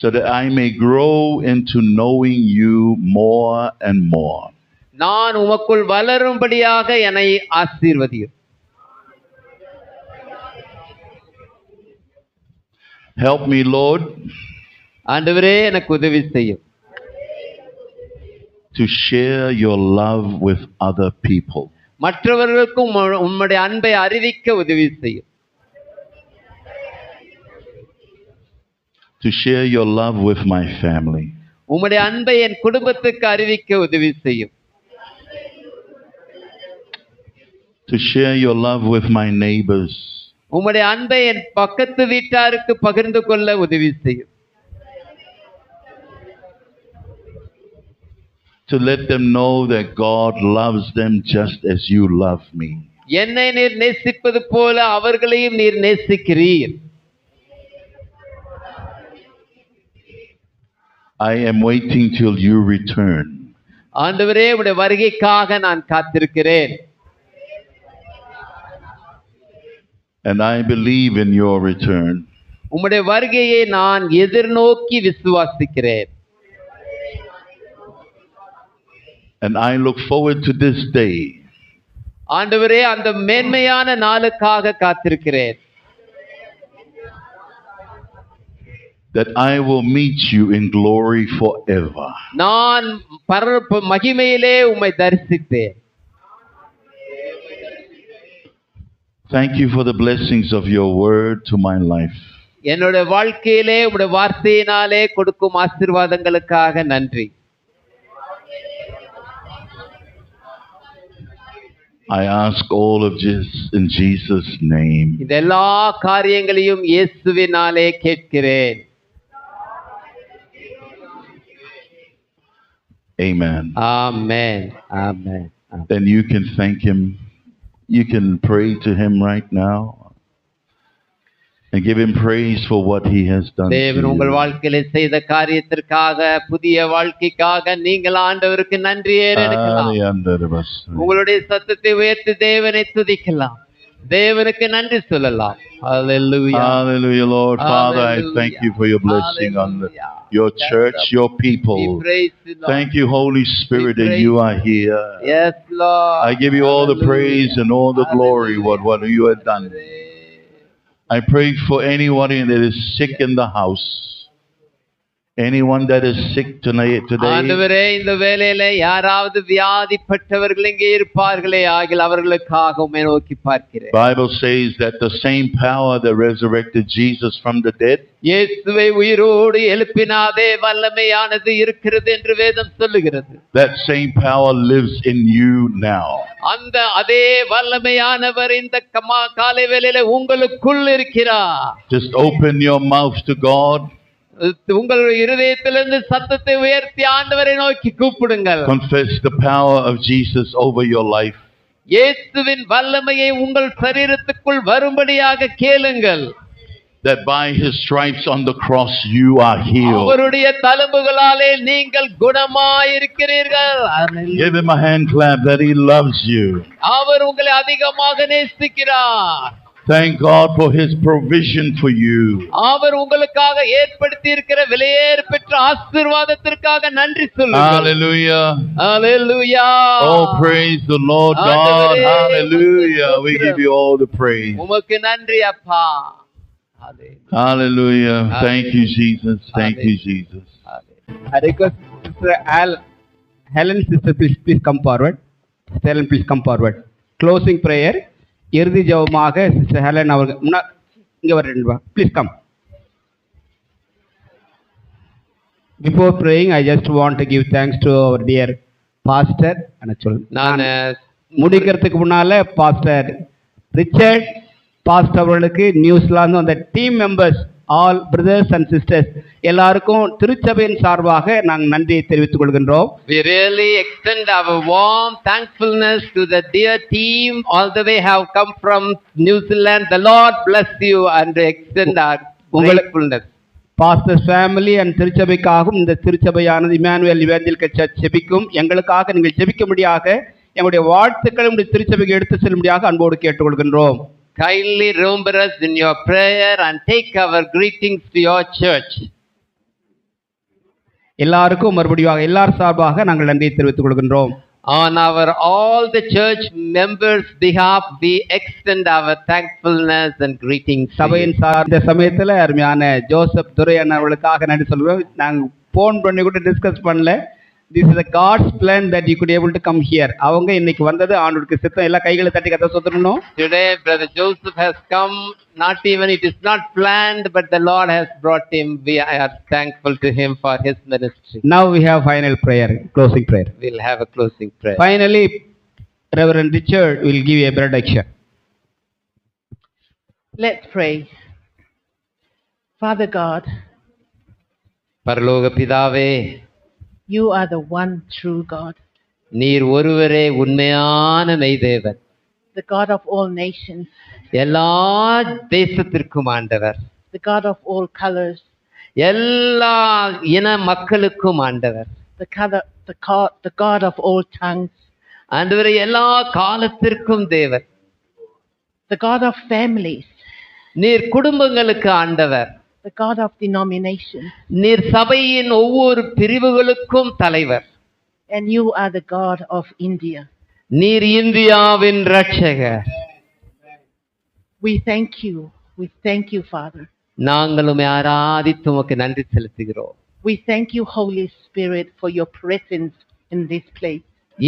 So that I may grow into knowing you more and more. நான் உமக்குள் வளரும்படியாக என்னை ஆசீர்வதியும். Help me, Lord, ஆண்டவரே, எனக்கு உதவி செய்யும். to share your love with other people. மற்றவர்களுக்கும் உம்முடைய அன்பை அறிவிக்க உதவி செய்யும். To share your love with my family. உம்முடைய அன்பை என் குடும்பத்துக்கு அறிவிக்க உதவி செய்யும். To share your love with my neighbors. உம்முடைய அன்பை என் பக்கத்து வீட்டாருக்கு பகிர்ந்து கொள்ள உதவி செய்யும். To let them know that God loves them just as you love me. என்னை நீர் நேசிப்பது போல அவர்களையும் நீர் நேசிக்கிறீர். I am waiting till you return. ஆண்டவரே, உம்முடைய வருகைக்காக நான் காத்திருக்கிறேன். And I believe in your return. உம்முடைய வருகையை நான் எதிர்நோக்கி விசுவாசிக்கிறேன். And I look forward to this day. ஆண்டவரே, அந்த மேன்மையான நாளுக்காக காத்திருக்கிறேன். That I will meet you in glory forever. நான் மகிமையிலே உம்மை தரிசித்தேன். Thank you for the blessings of your word to my life. என்னுடைய வாழ்க்கையிலே உம்முடைய வார்த்தையினாலே கொடுக்கும் ஆசீர்வாதங்களுக்காக நன்றி. I ask all of this in Jesus' name. இந்த எல்லா காரியங்களையும் இயேசுவினாலே கேட்கிறேன். Amen. Amen. Amen. Then you can thank him. You can pray to him right now and give him praise for what he has done. தேவன் உங்கள் வாழ்க்கையில செய்த காரியத்திற்காக, புதிய வாழ்க்கைக்காக நீங்கள் ஆண்டவருக்கு நன்றி ஏறெடுக்கலாம். உங்களுடைய சத்தத்தை உயர்த்தி தேவனை துதிக்கலாம், தேவனுக்கு நன்றி சொல்லலாம். Hallelujah. Hallelujah, Lord. Father, I thank you for your blessing on your church, your people. Thank you, Holy Spirit, that you are here. Yes, Lord. I give you all the praise and all the glory what you have done. I pray for anyone that is sick in the house. Anyone that is sick today. ஆண்டவரே, இந்த வேளையில யாராவது வியாதிப்பட்டவர்கள் இங்கே இருப்பார்களே ஆகில் அவர்களுக்காக உம்மை நோக்கி பார்க்கிறேன். Bible says that the same power that resurrected Jesus from the dead, இயேசுவை உயிரோடு எழுப்பின அதே வல்லமையானது இருக்கிறது என்று வேதம் சொல்லுகிறது. that same power lives in you now. அந்த அதே வல்லமையானவர் இந்த காலை வேளையில உங்களுக்குள் இருக்கிறார். Just open your mouth to God. உங்களுடைய இருதயத்திலிருந்து சத்தத்தை உயர்த்தி ஆண்டவரை நோக்கி கூப்பிடுங்கள். Confess the power of Jesus over your life. இயேசுவின் வல்லமையை உங்கள் சரீரத்துக்குள் வரும்படியாக கேளுங்கள். That by his stripes on the cross you are healed. அவருடைய தழும்புகளாலே நீங்கள் குணமாயிருக்கிறீர்கள். Give him a hand clap that he loves you. அவர் உங்களை அதிகமாக நேசிக்கிறார். Thank God for his provision for you. அவர் உங்களுக்காக ஏற்படுத்தி இருக்கிற விலையேற பெற்ற ஆசீர்வாதத்திற்காக நன்றி சொல்லுங்கள். Hallelujah. Hallelujah. Oh, praise the Lord God. Hallelujah. We give you all the praise. உமக்கு நன்றி அப்பா. Hallelujah. Thank you, Jesus. Thank you, Jesus. I request Sister Helen, sister, please come forward. Sister Helen, please come forward. Closing prayer. இறுதி ஜெபமாக sister Helen அவர்கள் இங்கே வரேன். Please come. Before praying, I just want to give thanks to our dear pastor. நான் முடிக்கிறதுக்கு முன்னால pastor Richard pastor அவர்களுக்கு New Zealand அந்த team members all brothers and sisters எல்லாருக்கும் திருச்சபையின் சார்பாக நாங்கள் நன்றியை தெரிவித்துக் கொள்கின்றோம். We really extend our warm thankfulness to the dear team all the way have come from New Zealand. The Lord bless you and extend our gratefulness. Pastor family and திருச்சபைக்காகவும் இந்த திருச்சபையானது இமானுவேல் இவாஞ்சலிக்கல் சர்ச் ஜெபிக்கும் எங்களுக்காக நீங்கள் ஜெபிக்கும்படியாக எங்களுடைய வாழ்த்துக்களை உங்களுடைய திருச்சபைக்கு எடுத்து செல்லும்படியாக அன்போடு கேட்டுக்கொள்கின்றோம். Kindly remember us in your prayer and take our greetings to your church. எல்லாருக்கும் மறுபடியும் எல்லார் சார்பாக நாங்கள் நன்றியை தெரிவித்துக் கொள்கின்றோம். On our all the church members behalf we extend our thankfulness and greetings. சபையின் இந்த சமயத்தில் அருமையான ஜோசப் துரையன் அவர்களுக்காக நன்றி சொல்கிறோம். நாங்கள் ஃபோன் பண்ணி கூட டிஸ்கஸ் பண்ணல. This is a God's plan that you could able to come here. அவங்க இன்னைக்கு வந்தது ஆண்டவருக்கு சித்தம். எல்லா கைகளை தட்டி கதை சொல்லணும். Today brother Joseph has come, not even it is not planned, but the Lord has brought him. We are thankful to him for his ministry. Now we have final prayer, closing prayer. We'll have a closing prayer. Finally, Reverend Richard will give a benediction. Let's pray. Father God, பரலோக பிதாவே, you are the one true God, நீர் ஒருவரே உண்மையான மெய்தேவன், the God of all nations, எல்லா தேசத்திற்கும் ஆண்டவர், the God of all colors, எல்லா இன மக்களுக்கும் ஆண்டவர், the God of all tongues, ஆண்டவரே எல்லா காலத்திற்கும் தேவர், the God of families, நீர் குடும்பங்களுக்கு ஆண்டவர், the God of denominations, நீர் சபையின் ஒவ்வொரு பிரிவுகளுக்கும் தலைவர், and you are the God of India. நீர் இந்தியாவின் இரட்சகர். We thank you, Father. நாங்களும் ஆராதித்து உமக்கு நன்றி செலுத்துகிறோம். We thank you, Holy Spirit, for your presence in this place.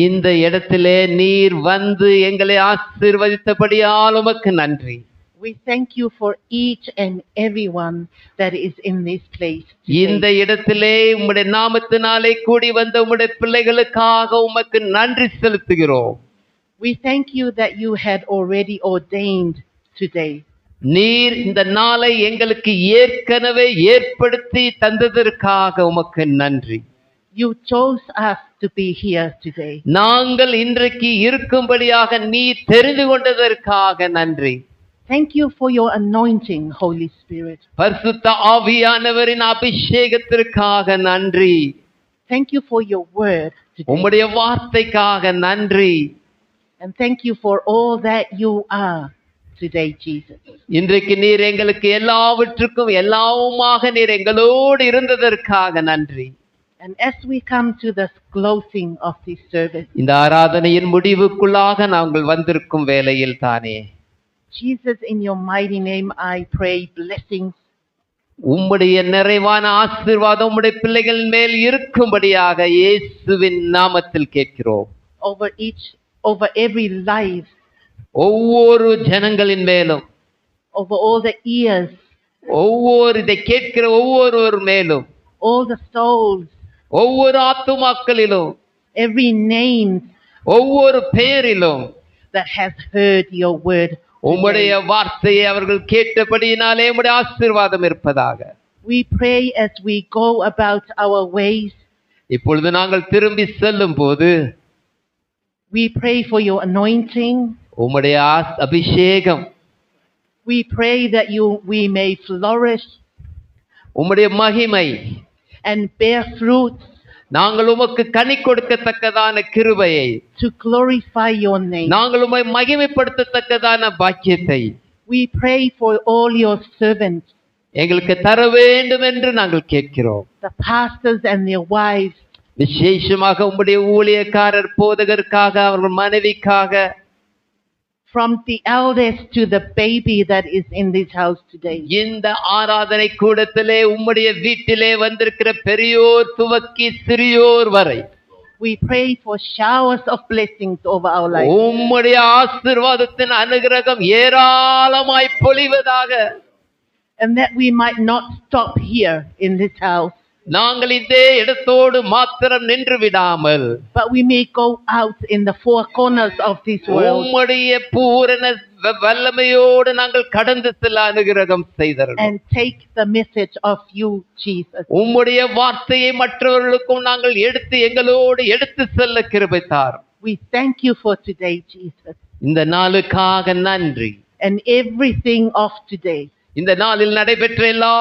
இந்த இடத்திலே நீர் வந்து எங்களை ஆசீர்வதித்தபடியால் உமக்கு நன்றி. We thank you for each and everyone that is in this place today. இந்த இடத்திலே உம்முடைய நாமத்தினாலே கூடி வந்த உம்முடைய பிள்ளைகளுக்காக உமக்கு நன்றி செலுத்துகிறோம். We thank you that you had already ordained today. நீர் இந்த நாளை எங்களுக்கு ஏற்கனவே ஏற்படுத்தி தந்ததற்காக உமக்கு நன்றி. You chose us to be here today. நாங்கள் இன்றைக்கு இருக்கும்படியாக நீர் தெரிந்து கொண்டதற்காக நன்றி. Thank you for your anointing, Holy Spirit. பரிசுத்த ஆவியானவரின் அபிஷேகத்திற்காக நன்றி. Thank you for your word today. உம்முடைய வார்த்தைக்காக நன்றி. And thank you for all that you are today, Jesus. இன்றைக்கு நீர் எங்களுக்கு எல்லாவற்றுக்கும் எல்லாவுமாக நீர் எங்களோடு இருந்ததற்காக நன்றி. And as we come to the closing of this service, இந்த ஆராதனையின் முடிவுக்குள்ளாக நாங்கள் வந்திருக்கும் வேளையில் தானே Jesus, in your mighty name, I pray blessings உம்முடைய நிறைவான ஆசீர்வாதம் உம்முடைய பிள்ளைகள் மேல் இருக்கும்படியாக இயேசுவின் நாமத்தில் கேட்கிறோம். over every life, ஒவ்வொரு ஜனங்களின் மேலும், over all the ears, ஒவ்வொரு இதை கேட்கிற ஒவ்வொருவர் மேலும், all the souls, ஒவ்வொரு ஆத்துமாக்களிலும், every name ஒவ்வொரு பெயரிலும் that has heard your word. உம்முடைய வார்த்தையை அவர்கள் கேட்டபடியினாலே உம்முடைய ஆசீர்வாதம் இருப்பதாக. We pray as we go about our ways. இப்பொழுது நாங்கள் திரும்பி செல்லும் போது we pray for your anointing. உம்முடைய அபிஷேகம். We pray that we may flourish. உம்முடைய மகிமை and bear fruit. நாங்கள் உமக்கு கனி கொடுக்கத்தக்கதான கிருபையை, to glorify your name. நாங்கள் உம்மை மகிமைப்படுத்தத்தக்கதான பாக்கியத்தை we pray for all your servants. எங்களுக்கு தர வேண்டும் என்று நாங்கள் கேட்கிறோம். the pastors and their wives. விசேஷமாக உம்முடைய ஊழியக்காரர் போதகருக்காக, அவர்கள் மனைவிக்காக, from the eldest to the baby that is in this house today. இந்த ஆராதனை கூடத்திலே உம்முடைய வீட்டிலே வந்திருக்கிற பெரியோர் துவக்கி சிறியோர் வரை we pray for showers of blessings over our lives. உம்முடைய ஆசீர்வாதத்தின் அனுகிரகம் ஏராளமாய் பொழிவதாக. and that we might not stop here in this house. நாங்கள் இதே இடத்தோடு மாத்திரம் நின்று விடாமல், but we may go out in the four corners of this world. உம்முடைய பூரண வல்லமையோடு நாங்கள் கடந்து செல்ல அனுகிரகம் செய்தருளும். and take the message of you, Jesus. உம்முடைய வார்த்தையை மற்றவர்களுக்கும் நாங்கள் எடுத்து எங்களோடு எடுத்து செல்ல கிருபை தாரும். we thank you for today, Jesus. இந்த நாளுக்காக நன்றி. and everything of today. இந்த நாளில் நடைபெற்ற எல்லா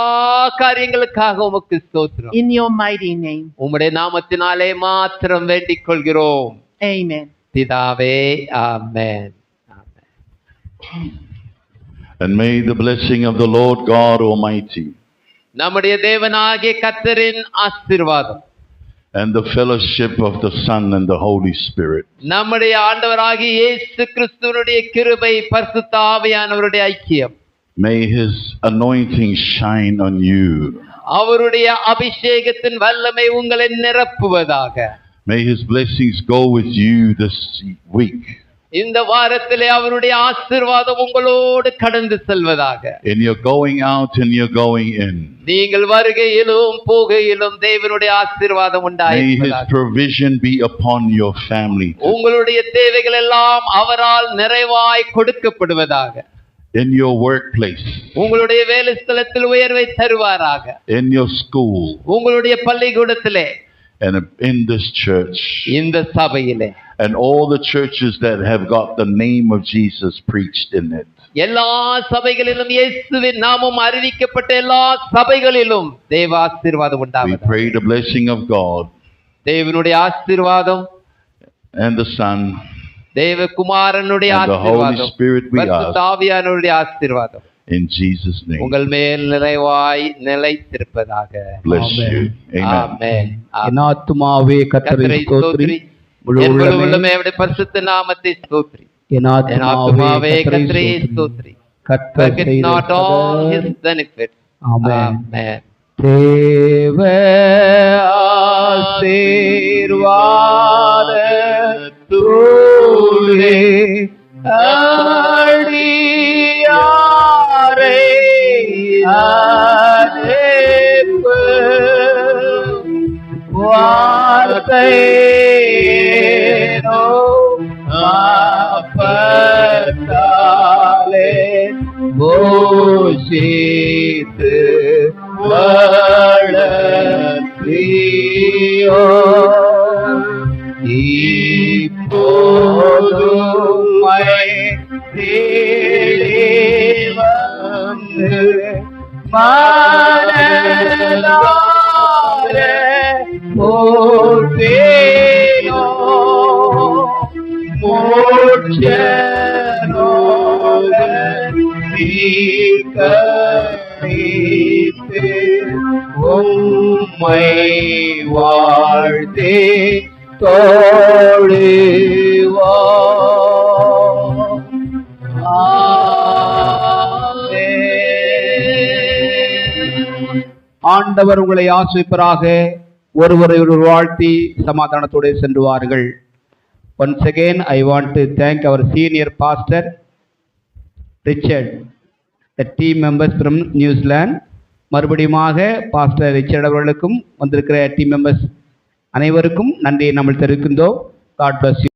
காரியங்களுக்காக உமக்கு ஸ்தோத்திரம். in your mighty name. உம்முடைய நாமத்தினாலே மாத்திரம் வேண்டிக் கொள்கிறோம். Amen. பிதாவே, ஆமென். And may the blessing of the Lord God Almighty நம்முடைய தேவனாகிய கர்த்தரின் ஆசீர்வாதம் and the fellowship of the Son and the Holy Spirit நம்முடைய ஆண்டவராகிய இயேசு கிறிஸ்துவினுடைய கிருபை, பரிசுத்த ஆவியானவருடைய ஐக்கியம், may His anointing shine on you. அவருடைய அபிஷேகத்தின் வல்லமை உங்களை நிரப்புவதாக. May His blessings go with you this week. இந்த வாரத்திலே அவருடைய ஆசீர்வாதம் உங்களோடு கடந்து செல்வதாக. In your going out and your going in. நீங்கள் வருகையிலும் போகையிலும் தேவனுடைய ஆசீர்வாதம் May உண்டாயிருப்பதாக. His provision be upon your family. உங்களுடைய தேவைகள் எல்லாம் அவரால் நிறைவாய் கொடுக்கப்படுவதாக. In your workplace. உங்களுடைய வேலை ஸ்தலத்தில் உயர்வை தருவாராக. In your school. உங்களுடைய பள்ளிக்கூடத்திலே, And in this church. இந்த சபையிலே, And all the churches that have got the name of Jesus preached in it. எல்லா சபைகளிலும் இயேசுவின் நாமம் அறிவிக்கப்பட்ட எல்லா சபைகளிலும் தேவ ஆசீர்வாதம் We உண்டாவதாக. pray the blessing of God தேவனுடைய ஆசீர்வாதம், and the Son தேவகுமாரனுடைய and the Holy ஆசீர்வாதம், Spirit we பரிசுத்த ask ஆவியானவருடைய ஆசீர்வாதம் in Jesus' name. உங்கள் மேல் நிறைவாய் நிலைத்திருப்பதாக. Bless you. Amen. ஆமென். என் ஆத்துமாவே கர்த்தரை கர்த்தரை ஸ்தோத்திரி, ஸ்தோத்திரி, என் முழு உள்ளமே அவருடைய பரிசுத்த நாமத்தை ஸ்தோத்திரி. என் என் ஆத்துமாவே ஆத்துமாவே கர்த்தரை கர்த்தரை ஸ்தோத்திரி. கர்த்தர் Forget செய்த not all his சகல- benefits. ஆமென். Amen. தேவ ஆசீர்வாதத்தோடே அடியாரை அழைப்ப வார்த்தையேனோ சேர்த்து வளர்த்தீயோ இப்போதுமை தேடி வந்து மனதார போற்றேனோ மோட்சரோக தீர்க்கணித்து உம்மை வாழ்த்தே தோழுவோ. ஆண்டவர் உங்களை ஆசீர்வதிப்பாராக. ஒருவரை ஒருவர் வாழ்த்தி சமாதானத்தோடு சென்று வாருங்கள். Once again, I want to thank our senior pastor, Richard, the team members from New Zealand. மறுபடியுமாக பாஸ்டர் ரிச்சர்ட் அவர்களுக்கும் வந்திருக்கிற டீம் மெம்பர்ஸ் அனைவருக்கும் நன்றியை நம்ம தெரிவிக்கின்றோம். God bless you.